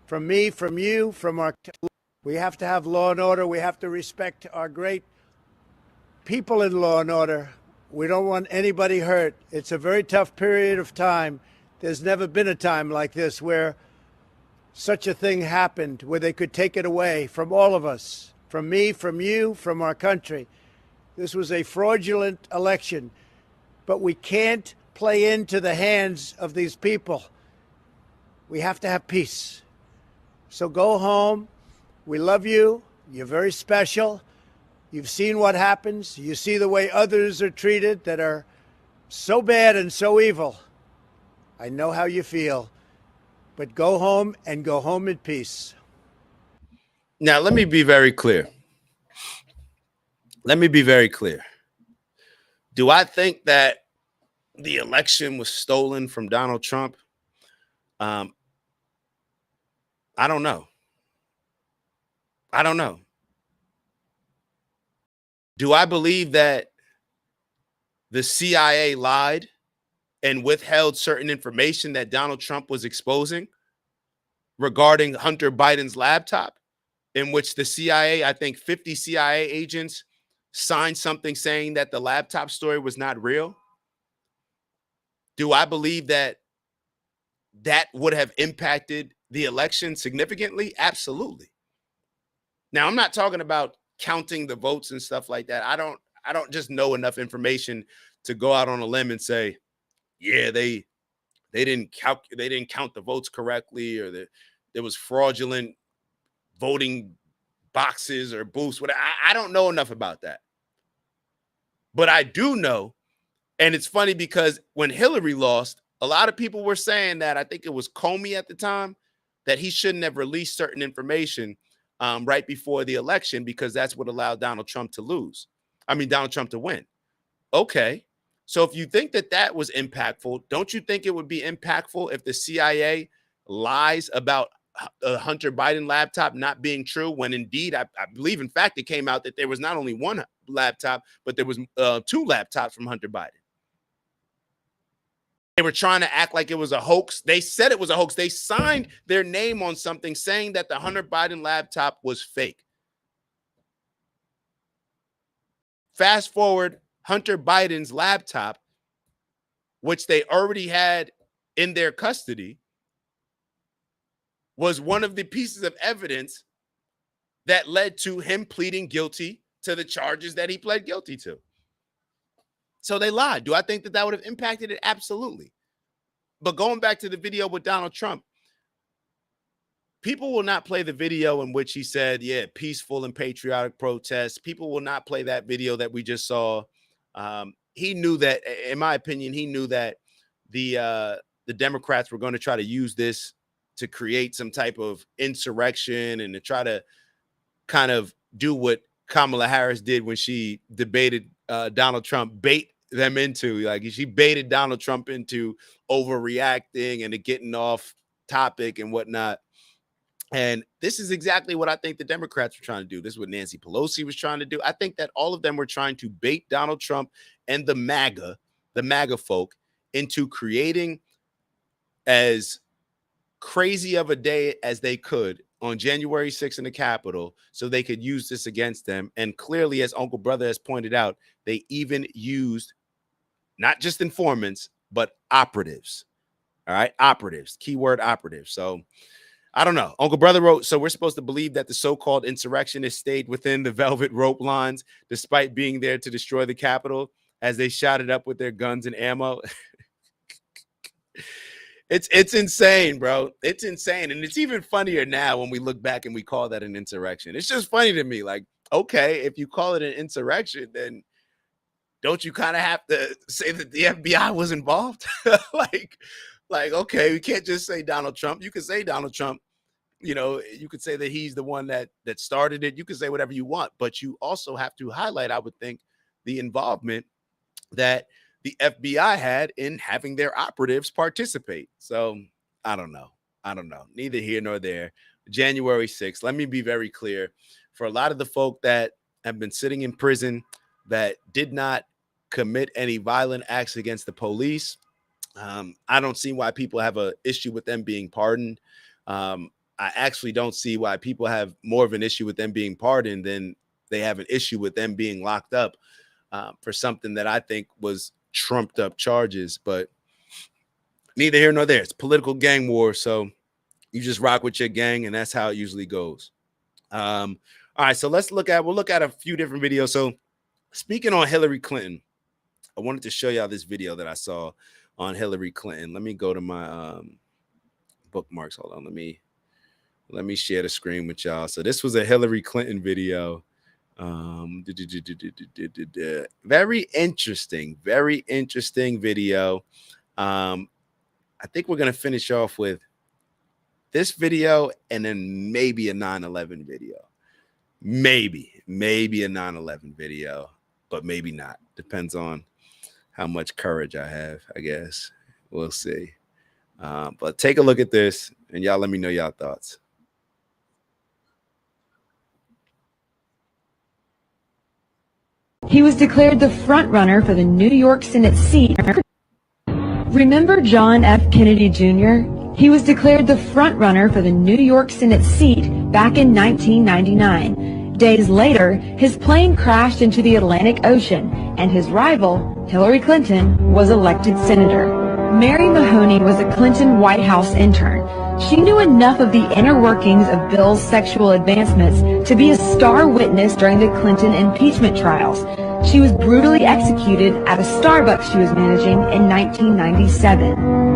J: From me, from you, from our, we have to have law and order. We have to respect our great people in law and order. We don't want anybody hurt. It's a very tough period of time. There's never been a time like this where such a thing happened, where they could take it away from all of us, from me, from you, from our country. This was a fraudulent election, but we can't play into the hands of these people. We have to have peace. So go home. We love you. You're very special. You've seen what happens. You see the way others are treated that are so bad and so evil. I know how you feel. But go home, and go home in peace.
A: Now, let me be very clear. Do I think that the election was stolen from Donald Trump? I don't know. Do I believe that the CIA lied and withheld certain information that Donald Trump was exposing regarding Hunter Biden's laptop, in which the CIA, I think 50 CIA agents, signed something saying that the laptop story was not real? Do I believe that would have impacted the election significantly? Absolutely. Now, I'm not talking about counting the votes and stuff like that. I don't just know enough information to go out on a limb and say, yeah, they didn't count the votes correctly, or there was fraudulent voting boxes or booths. I don't know enough about that. But I do know, and it's funny because when Hillary lost, a lot of people were saying that, I think it was Comey at the time, that he shouldn't have released certain information right before the election, because that's what allowed Donald Trump to win. Okay. So if you think that was impactful, don't you think it would be impactful if the CIA lies about a Hunter Biden laptop not being true, when indeed, I believe, in fact, it came out that there was not only one laptop, but there was 2 laptops from Hunter Biden. They were trying to act like it was a hoax. They said it was a hoax. They signed their name on something saying that the Hunter Biden laptop was fake. Fast forward, Hunter Biden's laptop, which they already had in their custody, was one of the pieces of evidence that led to him pleading guilty to the charges that he pled guilty to. So they lied. Do I think that would have impacted it? Absolutely. But going back to the video with Donald Trump, people will not play the video in which he said, yeah, peaceful and patriotic protests. People will not play that video that we just saw. He knew that, in my opinion, he knew that the Democrats were going to try to use this to create some type of insurrection and to try to kind of do what Kamala Harris did when she debated Donald Trump, bait them into, like, she baited Donald Trump into overreacting and to getting off topic and whatnot. And this is exactly what I think the Democrats were trying to do. This is what Nancy Pelosi was trying to do. I think that all of them were trying to bait Donald Trump and the MAGA folk into creating as crazy of a day as they could on January 6th in the Capitol so they could use this against them. And clearly, as Uncle Brother has pointed out, they even used not just informants, but operatives. All right, operatives, keyword operatives. So I don't know. Uncle Brother wrote, so we're supposed to believe that the so-called insurrectionists stayed within the velvet rope lines despite being there to destroy the Capitol as they shot it up with their guns and ammo. It's insane, bro. It's insane. And it's even funnier now when we look back and we call that an insurrection. It's just funny to me. Like, okay, if you call it an insurrection, then don't you kind of have to say that the FBI was involved? like, okay, we can't just say Donald Trump. You could say Donald Trump, you know, you could say that he's the one that started it. You could say whatever you want, but you also have to highlight, I would think, the involvement that the FBI had in having their operatives participate. So I don't know. Neither here nor there. January 6th, let me be very clear. For a lot of the folk that have been sitting in prison that did not commit any violent acts against the police, I don't see why people have an issue with them being pardoned. I actually don't see why people have more of an issue with them being pardoned than they have an issue with them being locked up for something that I think was trumped up charges. But neither here nor there. It's political gang war. So you just rock with your gang, and that's how it usually goes. All right, so we'll look at a few different videos. So speaking on Hillary Clinton, I wanted to show y'all this video that I saw on Hillary Clinton. Let me go to my bookmarks. Hold on. Let me share the screen with y'all. So this was a Hillary Clinton video. Very interesting video. I think we're going to finish off with this video and then maybe a 9/11 video. Maybe a 9/11 video, but maybe not. Depends on how much courage I have, I guess. We'll see. But take a look at this and y'all let me know y'all thoughts.
K: He was declared the front runner for the New York Senate seat. Remember John F. Kennedy Jr.? He was declared the front runner for the New York Senate seat back in 1999. Days later, his plane crashed into the Atlantic Ocean, and his rival, Hillary Clinton, was elected senator. Mary Mahoney was a Clinton White House intern. She knew enough of the inner workings of Bill's sexual advancements to be a star witness during the Clinton impeachment trials. She was brutally executed at a Starbucks she was managing in 1997.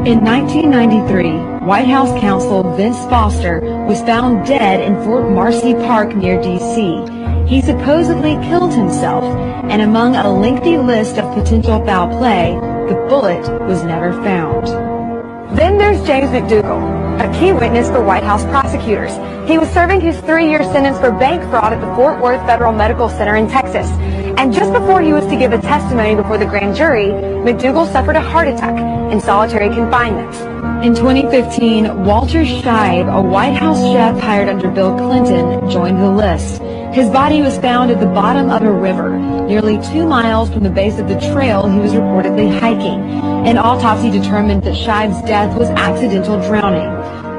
K: In 1993, White House counsel Vince Foster was found dead in Fort Marcy Park near D.C. He supposedly killed himself, and among a lengthy list of potential foul play, the bullet was never found. Then there's James McDougal, a key witness for White House prosecutors. He was serving his 3-year sentence for bank fraud at the Fort Worth Federal Medical Center in Texas. And just before he was to give a testimony before the grand jury, McDougal suffered a heart attack in solitary confinement. In 2015, Walter Scheib, a White House chef hired under Bill Clinton, joined the list. His body was found at the bottom of a river, nearly 2 miles from the base of the trail he was reportedly hiking. An autopsy determined that Scheib's death was accidental drowning,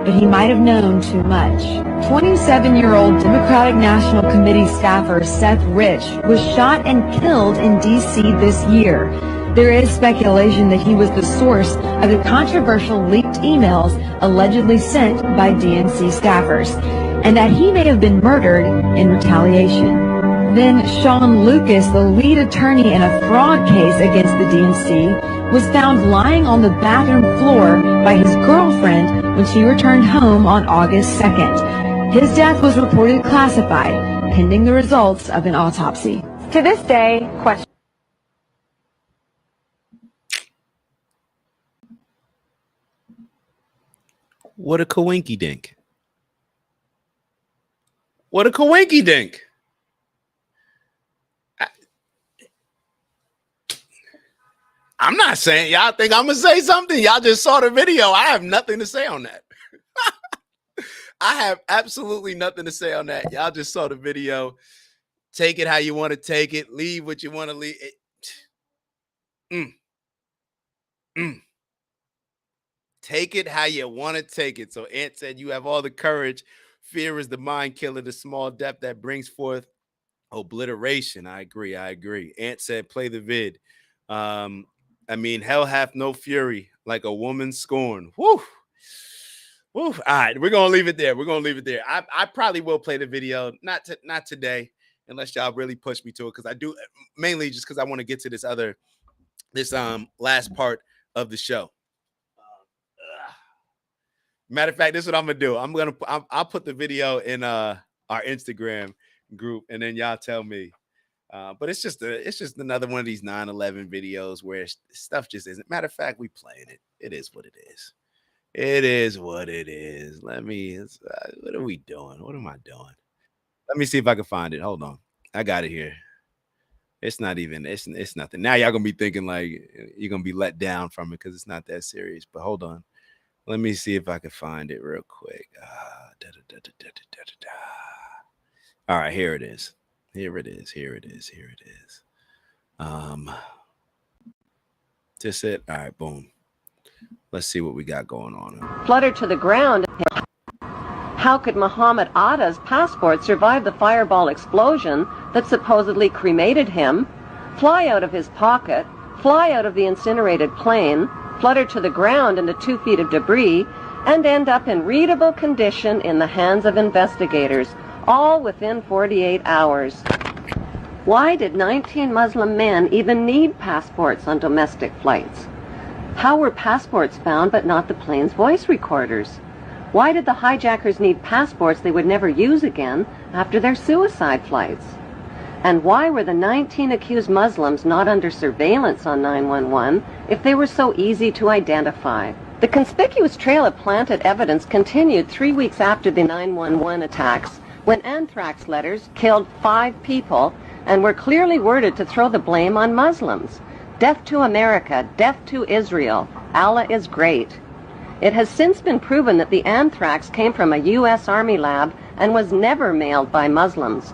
K: but he might have known too much. 27-year-old Democratic National Committee staffer Seth Rich was shot and killed in D.C. this year. There is speculation that he was the source of the controversial leaked emails allegedly sent by DNC staffers, and that he may have been murdered in retaliation. Then Sean Lucas, the lead attorney in a fraud case against the DNC, was found lying on the bathroom floor by his girlfriend when she returned home on August 2nd. His death was reported classified, pending the results of an autopsy. To this day, question.
A: What a coinky dink. What a coinky dink. I'm not saying y'all think I'm going to say something. Y'all just saw the video. I have nothing to say on that. I have absolutely nothing to say on that. Y'all just saw the video. Take it how you want to take it. Leave what you want to leave. Take it how you want to take it. So Ant said, you have all the courage. Fear is the mind killer, the small depth that brings forth obliteration. I agree. Ant said, play the vid. I mean, hell hath no fury like a woman scorned. Woo. Woo. All right, we're gonna leave it there. I probably will play the video, not today, unless y'all really push me to it, because I do, mainly just because I want to get to this last part of the show. Matter of fact, this is what I'm gonna do. I'll put the video in our Instagram group, and then y'all tell me. But it's just another one of these 9/11 videos where stuff just isn't. Matter of fact, we playing it. It is what it is. It is what it is. What are we doing? What am I doing? Let me see if I can find it. Hold on. I got it here. It's not even, it's nothing. Now y'all gonna be thinking like you're gonna be let down from it because it's not that serious. But hold on. Let me see if I can find it real quick. All right, here it is. Just it. All right, boom. Let's see what we got going on.
L: Fluttered to the ground. How could Muhammad Atta's passport survive the fireball explosion that supposedly cremated him, fly out of his pocket, fly out of the incinerated plane, flutter to the ground into 2 feet of debris, and end up in readable condition in the hands of investigators, all within 48 hours? Why did 19 Muslim men even need passports on domestic flights? How were passports found but not the plane's voice recorders? Why did the hijackers need passports they would never use again after their suicide flights? And why were the 19 accused Muslims not under surveillance on 911 if they were so easy to identify? The conspicuous trail of planted evidence continued 3 weeks after the 911 attacks, when anthrax letters killed 5 people and were clearly worded to throw the blame on Muslims. Death to America, death to Israel, Allah is great. It has since been proven that the anthrax came from a U.S. Army lab and was never mailed by Muslims.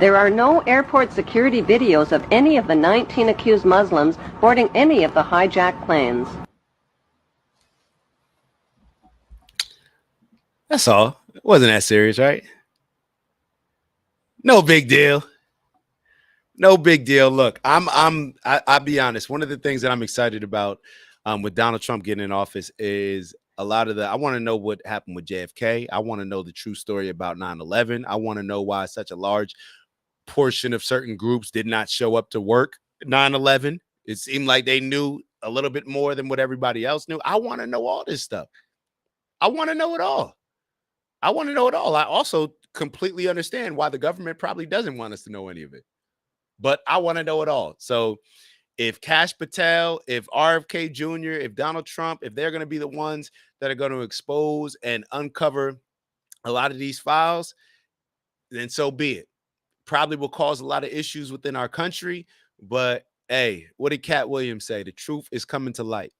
L: There are no airport security videos of any of the 19 accused Muslims boarding any of the hijacked planes.
A: That's all. It wasn't that serious, right? No big deal. No big deal. Look, I'll be honest. One of the things that I'm excited about with Donald Trump getting in office is a lot of I want to know what happened with JFK. I want to know the true story about 9/11. I want to know why such a large portion of certain groups did not show up to work 9/11. It seemed like they knew a little bit more than what everybody else knew. I want to know all this stuff. I want to know it all. I also completely understand why the government probably doesn't want us to know any of it. But I want to know it all. So if Kash Patel, if RFK Jr., if Donald Trump, if they're going to be the ones that are going to expose and uncover a lot of these files, then so be it. Probably will cause a lot of issues within our country. But hey, what did Cat Williams say? The truth is coming to light.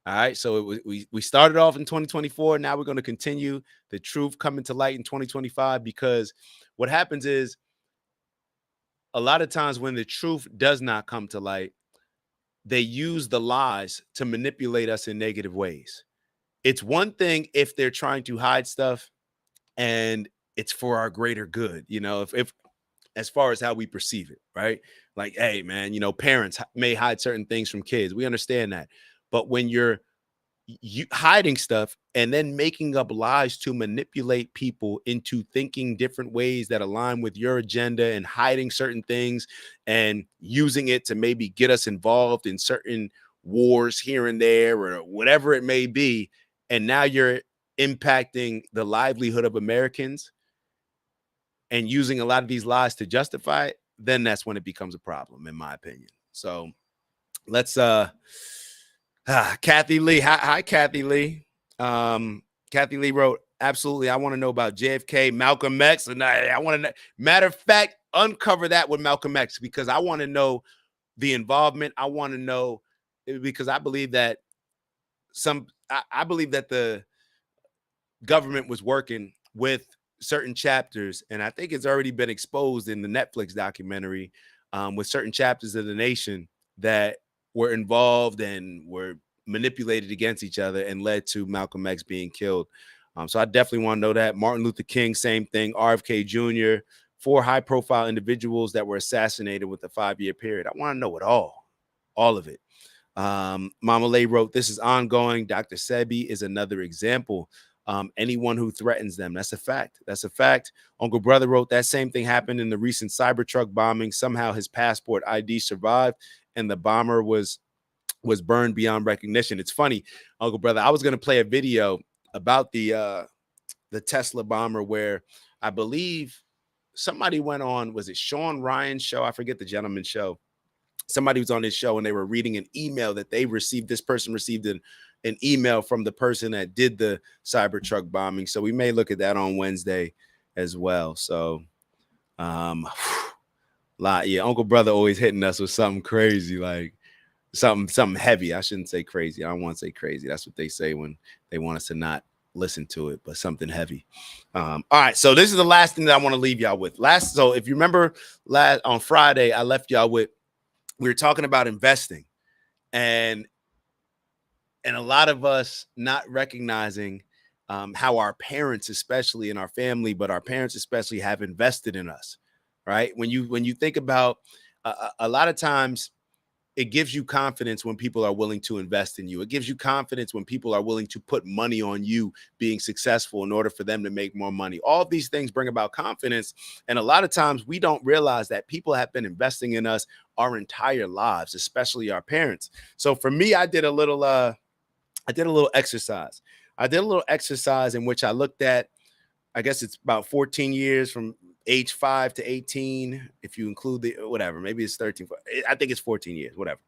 A: All right. So we started off in 2024. Now we're going to continue the truth coming to light in 2025, because what happens is a lot of times when the truth does not come to light, they use the lies to manipulate us in negative ways. It's one thing if they're trying to hide stuff and it's for our greater good, if as far as how we perceive it, right? Like, hey, man, parents may hide certain things from kids. We understand that. But when you're you hiding stuff and then making up lies to manipulate people into thinking different ways that align with your agenda, and hiding certain things and using it to maybe get us involved in certain wars here and there or whatever it may be, and now you're impacting the livelihood of Americans and using a lot of these lies to justify it, then that's when it becomes a problem, in my opinion. So let's Kathy Lee. Hi, Kathy Lee. Kathy Lee wrote, absolutely, I want to know about JFK, Malcolm X, and I want to know, matter of fact, uncover that with Malcolm X, because I want to know the involvement. I want to know, because I believe that I believe that the government was working with certain chapters, and I think it's already been exposed in the Netflix documentary, with certain chapters of the nation that were involved and were manipulated against each other and led to Malcolm X being killed. So I definitely want to know that. Martin Luther King, same thing. RFK Jr., 4 high-profile individuals that were assassinated with a 5-year period. I want to know it all of it. Mama Lay wrote, this is ongoing. Dr. Sebi is another example. Anyone who threatens them, that's a fact. That's a fact. Uncle Brother wrote, that same thing happened in the recent Cybertruck bombing. Somehow his passport ID survived and the bomber was burned beyond recognition. It's funny, Uncle Brother, I was going to play a video about the Tesla bomber where I believe somebody went on, was it Sean Ryan's show? I forget the gentleman's show. Somebody was on his show and they were reading an email that they received. This person received an email from the person that did the Cybertruck bombing. So we may look at that on Wednesday as well. So yeah, Uncle Brother always hitting us with something crazy, like something heavy. I shouldn't say crazy. I don't want to say crazy. That's what they say when they want us to not listen to it, but something heavy. All right, so this is the last thing that I want to leave y'all with. So if you remember on Friday, I left y'all with, we were talking about investing and a lot of us not recognizing how our parents, especially in our family, but our parents especially, have invested in us, right? When you think about a lot of times, it gives you confidence when people are willing to invest in you. It gives you confidence when people are willing to put money on you being successful in order for them to make more money. All of these things bring about confidence. And a lot of times we don't realize that people have been investing in us our entire lives, especially our parents. So for me, I did a little exercise. I did a little exercise in which I looked at, I guess it's about 14 years from age 5 to 18. If you include the whatever, maybe it's 13. I think it's 14 years, whatever.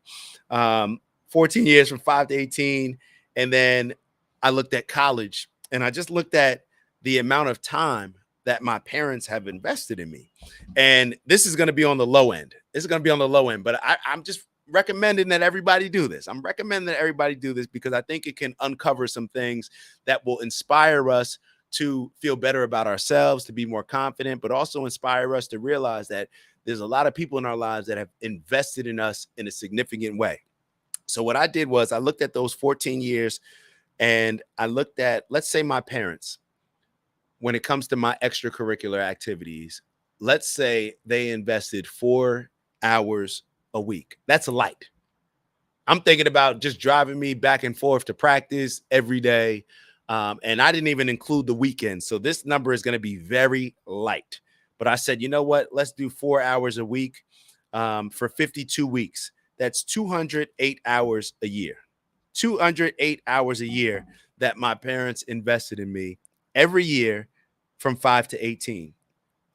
A: 14 years from 5 to 18. And then I looked at college and I just looked at the amount of time that my parents have invested in me. And this is going to be on the low end. But I'm just recommending that everybody do this. I'm recommending that everybody do this because I think it can uncover some things that will inspire us to feel better about ourselves, to be more confident, but also inspire us to realize that there's a lot of people in our lives that have invested in us in a significant way. So what I did was I looked at those 14 years and I looked at, let's say, my parents, when it comes to my extracurricular activities. Let's say they invested 4 hours a week. That's light. I'm thinking about just driving me back and forth to practice every day. And I didn't even include the weekend. So this number is going to be very light. But I said, you know what? Let's do 4 hours a week for 52 weeks. That's 208 hours a year. 208 hours a year that my parents invested in me every year from 5 to 18.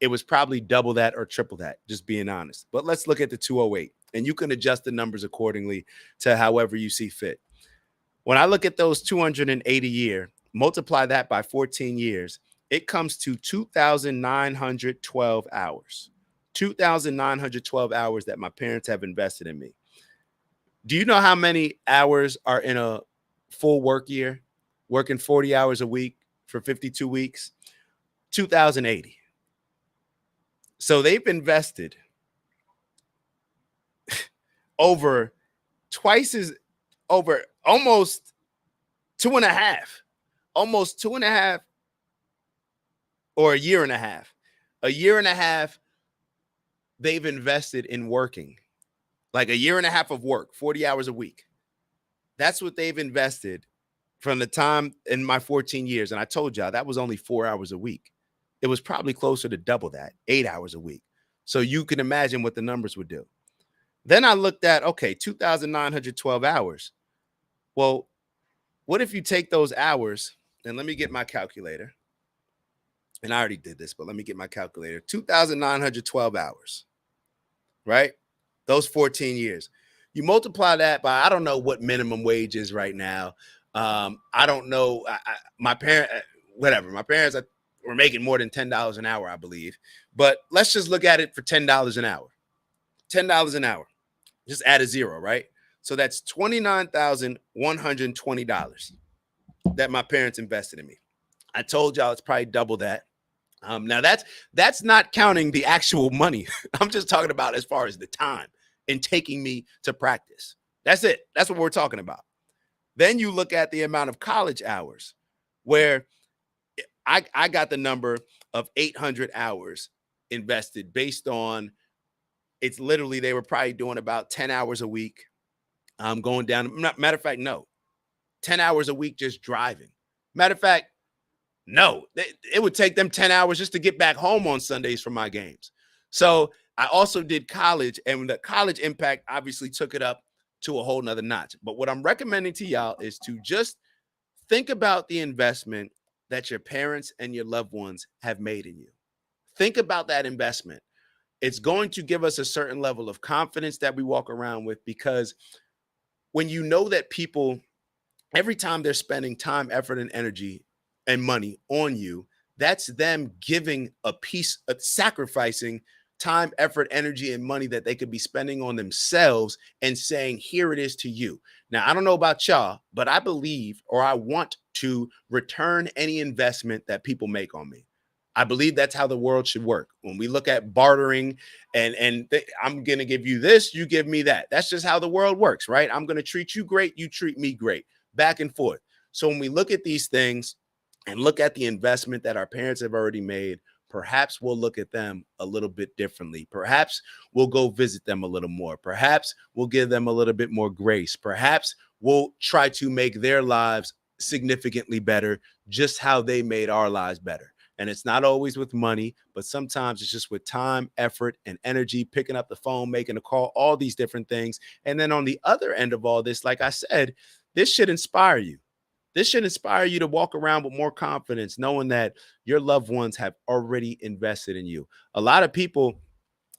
A: It was probably double that or triple that, just being honest. But let's look at the 208. And you can adjust the numbers accordingly to however you see fit. When I look at those 280 a year, multiply that by 14 years, it comes to 2,912 hours. 2,912 hours that my parents have invested in me. Do you know how many hours are in a full work year, working 40 hours a week for 52 weeks, 2,080. So they've invested over almost two and a half, or a year and a half. A year and a half they've invested in working, like a year and a half of work, 40 hours a week. That's what they've invested from the time in my 14 years. And I told y'all that was only 4 hours a week. It was probably closer to double that, 8 hours a week. So you can imagine what the numbers would do. Then I looked at, okay, 2,912 hours. Well, what if you take those hours, and let me get my calculator. And I already did this, but let me get my calculator. 2,912 hours, right? Those 14 years. You multiply that by, I don't know what minimum wage is right now. I don't know. My parents were making more than $10 an hour, I believe. But let's just look at it for $10 an hour. $10 an hour. Just add a zero, right? So that's $29,120 that my parents invested in me. I told y'all it's probably double that. Now that's not counting the actual money. I'm just talking about as far as the time and taking me to practice. That's it. That's what we're talking about. Then you look at the amount of college hours, where I got the number of 800 hours invested based on, it's literally, they were probably doing about 10 hours a week. Going down. Matter of fact, no, 10 hours a week just driving. Matter of fact, no, it would take them 10 hours just to get back home on Sundays for my games. So I also did college, and the college impact obviously took it up to a whole nother notch. But what I'm recommending to y'all is to just think about the investment that your parents and your loved ones have made in you. Think about that investment. It's going to give us a certain level of confidence that we walk around with, because when you know that people, every time they're spending time, effort, and energy and money on you, that's them giving a piece of, sacrificing time, effort, energy, and money that they could be spending on themselves and saying, here it is to you. Now, I don't know about y'all, but I believe, or I want to return any investment that people make on me. I believe that's how the world should work. When we look at bartering and I'm going to give you this, you give me that. That's just how the world works, right? I'm going to treat you great, you treat me great, back and forth. So when we look at these things and look at the investment that our parents have already made, perhaps we'll look at them a little bit differently. Perhaps we'll go visit them a little more. Perhaps we'll give them a little bit more grace. Perhaps we'll try to make their lives significantly better, just how they made our lives better. And it's not always with money, but sometimes it's just with time, effort, and energy, picking up the phone, making a call, all these different things. And then on the other end of all this, like I said, this should inspire you. This should inspire you to walk around with more confidence, knowing that your loved ones have already invested in you. A lot of people,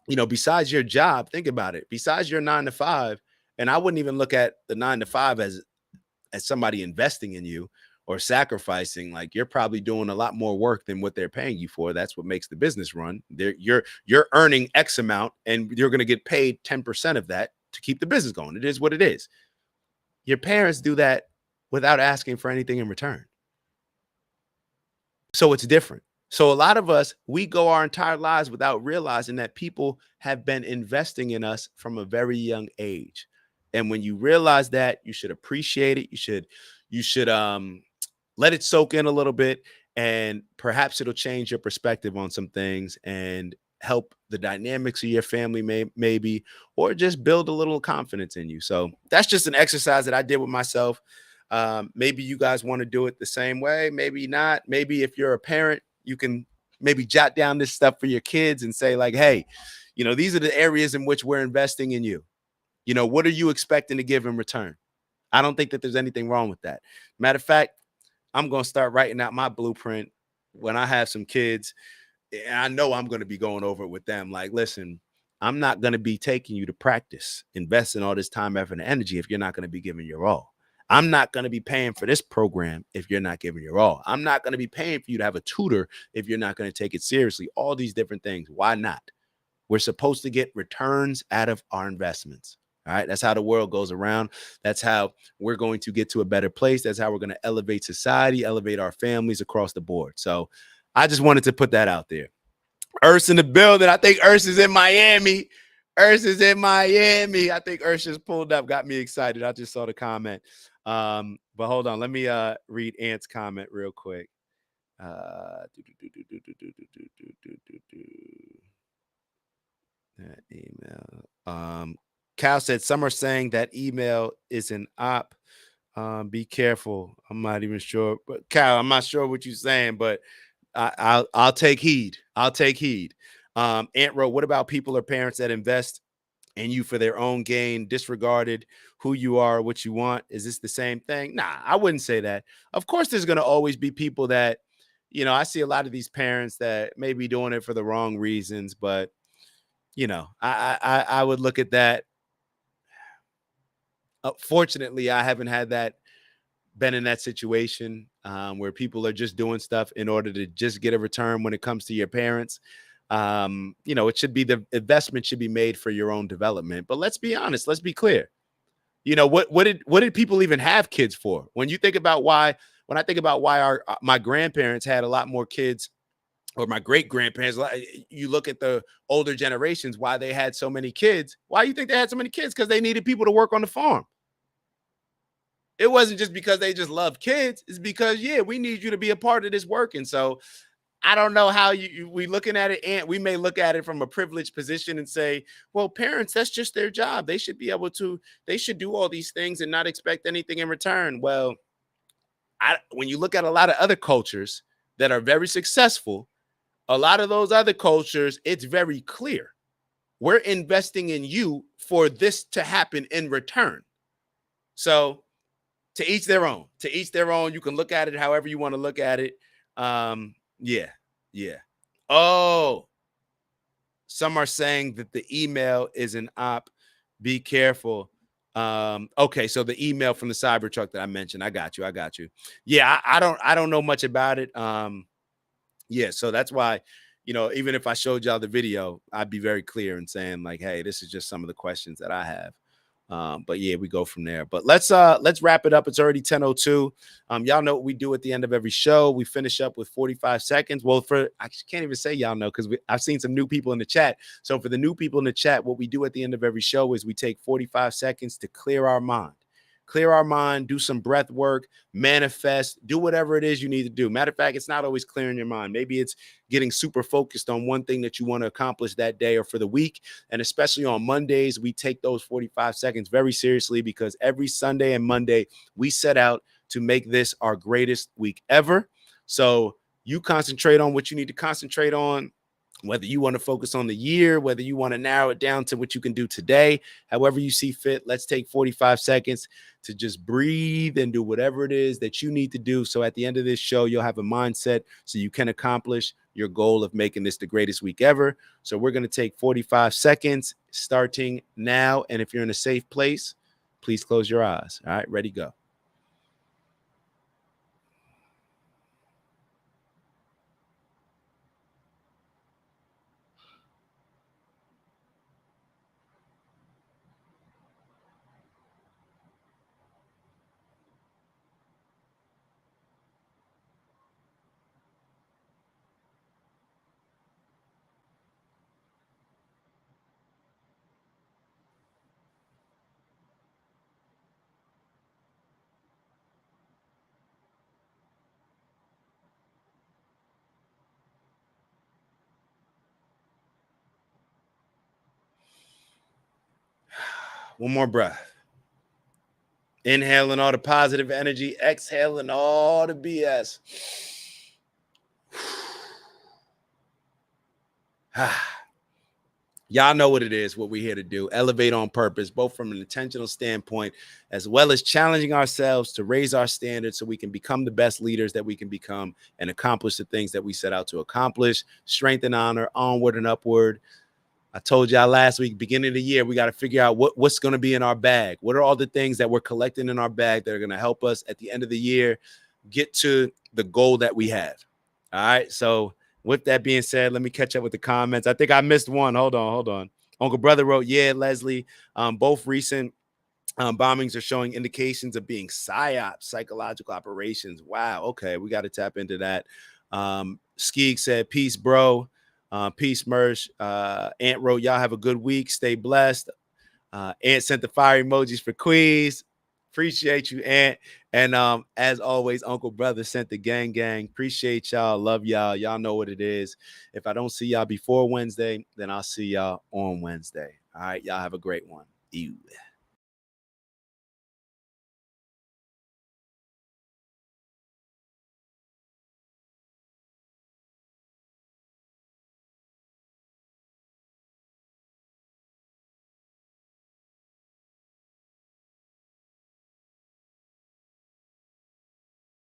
A: besides your job, think about it, besides your 9 to 5, and I wouldn't even look at the 9 to 5 as somebody investing in you or sacrificing. Like, you're probably doing a lot more work than what they're paying you for. That's what makes the business run. You're earning X amount, and you're going to get paid 10% of that to keep the business going. It is what it is. Your parents do that without asking for anything in return. So it's different. So a lot of us, we go our entire lives without realizing that people have been investing in us from a very young age. And when you realize that, you should appreciate it. You should let it soak in a little bit, and perhaps it'll change your perspective on some things and help the dynamics of your family, maybe, or just build a little confidence in you. So that's just an exercise that I did with myself. Maybe you guys want to do it the same way, maybe not. Maybe if you're a parent, you can maybe jot down this stuff for your kids and say, like, hey, these are the areas in which we're investing in you. What are you expecting to give in return? I don't think that there's anything wrong with that. Matter of fact, I'm going to start writing out my blueprint when I have some kids, and I know I'm going to be going over it with them. Like, listen, I'm not going to be taking you to practice, investing all this time, effort, and energy if you're not going to be giving your all. I'm not going to be paying for this program if you're not giving your all. I'm not going to be paying for you to have a tutor if you're not going to take it seriously. All these different things. Why not? We're supposed to get returns out of our investments. All right. That's how the world goes around. That's how we're going to get to a better place. That's how we're going to elevate society, elevate our families across the board. So I just wanted to put that out there. Urs in the building. I think Urs is in Miami. Urs is in Miami. I think Urs just pulled up, got me excited. I just saw the comment. But hold on. Let me read Ant's comment real quick. That email. Cal said, some are saying that email is an op. Be careful. I'm not even sure. But Cal, I'm not sure what you're saying, but I'll take heed. I'll take heed. Ant wrote, what about people or parents that invest in you for their own gain, disregarded who you are, what you want? Is this the same thing? Nah, I wouldn't say that. Of course, there's going to always be people that, you know, I see a lot of these parents that may be doing it for the wrong reasons, but, you know, I would look at that. Fortunately, I haven't had that, been in that situation where people are just doing stuff in order to just get a return when it comes to your parents. You know, it should be, the investment should be made for your own development. But let's be honest, let's be clear. You know, what did people even have kids for? When you think about why, when I think about why my grandparents had a lot more kids, or my great grandparents, you look at the older generations, why they had so many kids. Why do you think they had so many kids? Because they needed people to work on the farm. It wasn't just because they just love kids. It's because, yeah, we need you to be a part of this work. And so I don't know how we looking at it, and we may look at it from a privileged position and say, well, parents, that's just their job. They should be able to, they should do all these things and not expect anything in return. Well, when you look at a lot of other cultures that are very successful, a lot of those other cultures, it's very clear. We're investing in you for this to happen in return. So to each their own. To each their own. You can look at it however you want to look at it. Yeah. Oh, some are saying that the email is an op. Be careful. Okay, so the email from the Cybertruck that I mentioned. I got you. Yeah, I don't know much about it. Yeah, so that's why, you know, even if I showed y'all the video, I'd be very clear in saying, like, hey, this is just some of the questions that I have. But yeah, we go from there. But let's wrap it up. It's already 10:02. Y'all know what we do at the end of every show. We finish up with 45 seconds. Well, I can't even say y'all know, because I've seen some new people in the chat. So for the new people in the chat, what we do at the end of every show is we take 45 seconds to clear our mind. Clear our mind, do some breath work, manifest, do whatever it is you need to do. Matter of fact, it's not always clearing your mind. Maybe it's getting super focused on one thing that you want to accomplish that day or for the week. And especially on Mondays, we take those 45 seconds very seriously, because every Sunday and Monday, we set out to make this our greatest week ever. So you concentrate on what you need to concentrate on. Whether you want to focus on the year, whether you want to narrow it down to what you can do today, however you see fit, let's take 45 seconds to just breathe and do whatever it is that you need to do. So at the end of this show, you'll have a mindset so you can accomplish your goal of making this the greatest week ever. So we're going to take 45 seconds starting now. And if you're in a safe place, please close your eyes. All right, ready, go. One more breath. Inhaling all the positive energy, exhaling all the BS. Y'all know what it is, what we're here to do. Elevate on purpose, both from an intentional standpoint, as well as challenging ourselves to raise our standards so we can become the best leaders that we can become and accomplish the things that we set out to accomplish. Strength and honor, onward and upward. I told y'all last week, beginning of the year, we got to figure out what's going to be in our bag. What are all the things that we're collecting in our bag that are going to help us at the end of the year get to the goal that we have? All right. So with that being said, let me catch up with the comments. I think I missed one. Hold on. Uncle Brother wrote, yeah, Leslie, both recent bombings are showing indications of being psyops, psychological operations. Wow. Okay. We got to tap into that. Skeeg said, peace, bro. Peace, Mersh. Ant wrote, y'all have a good week. Stay blessed. Ant sent the fire emojis for Queens. Appreciate you, Ant. And as always, Uncle Brother sent the gang. Appreciate y'all. Love y'all. Y'all know what it is. If I don't see y'all before Wednesday, then I'll see y'all on Wednesday. All right. Y'all have a great one. Ew.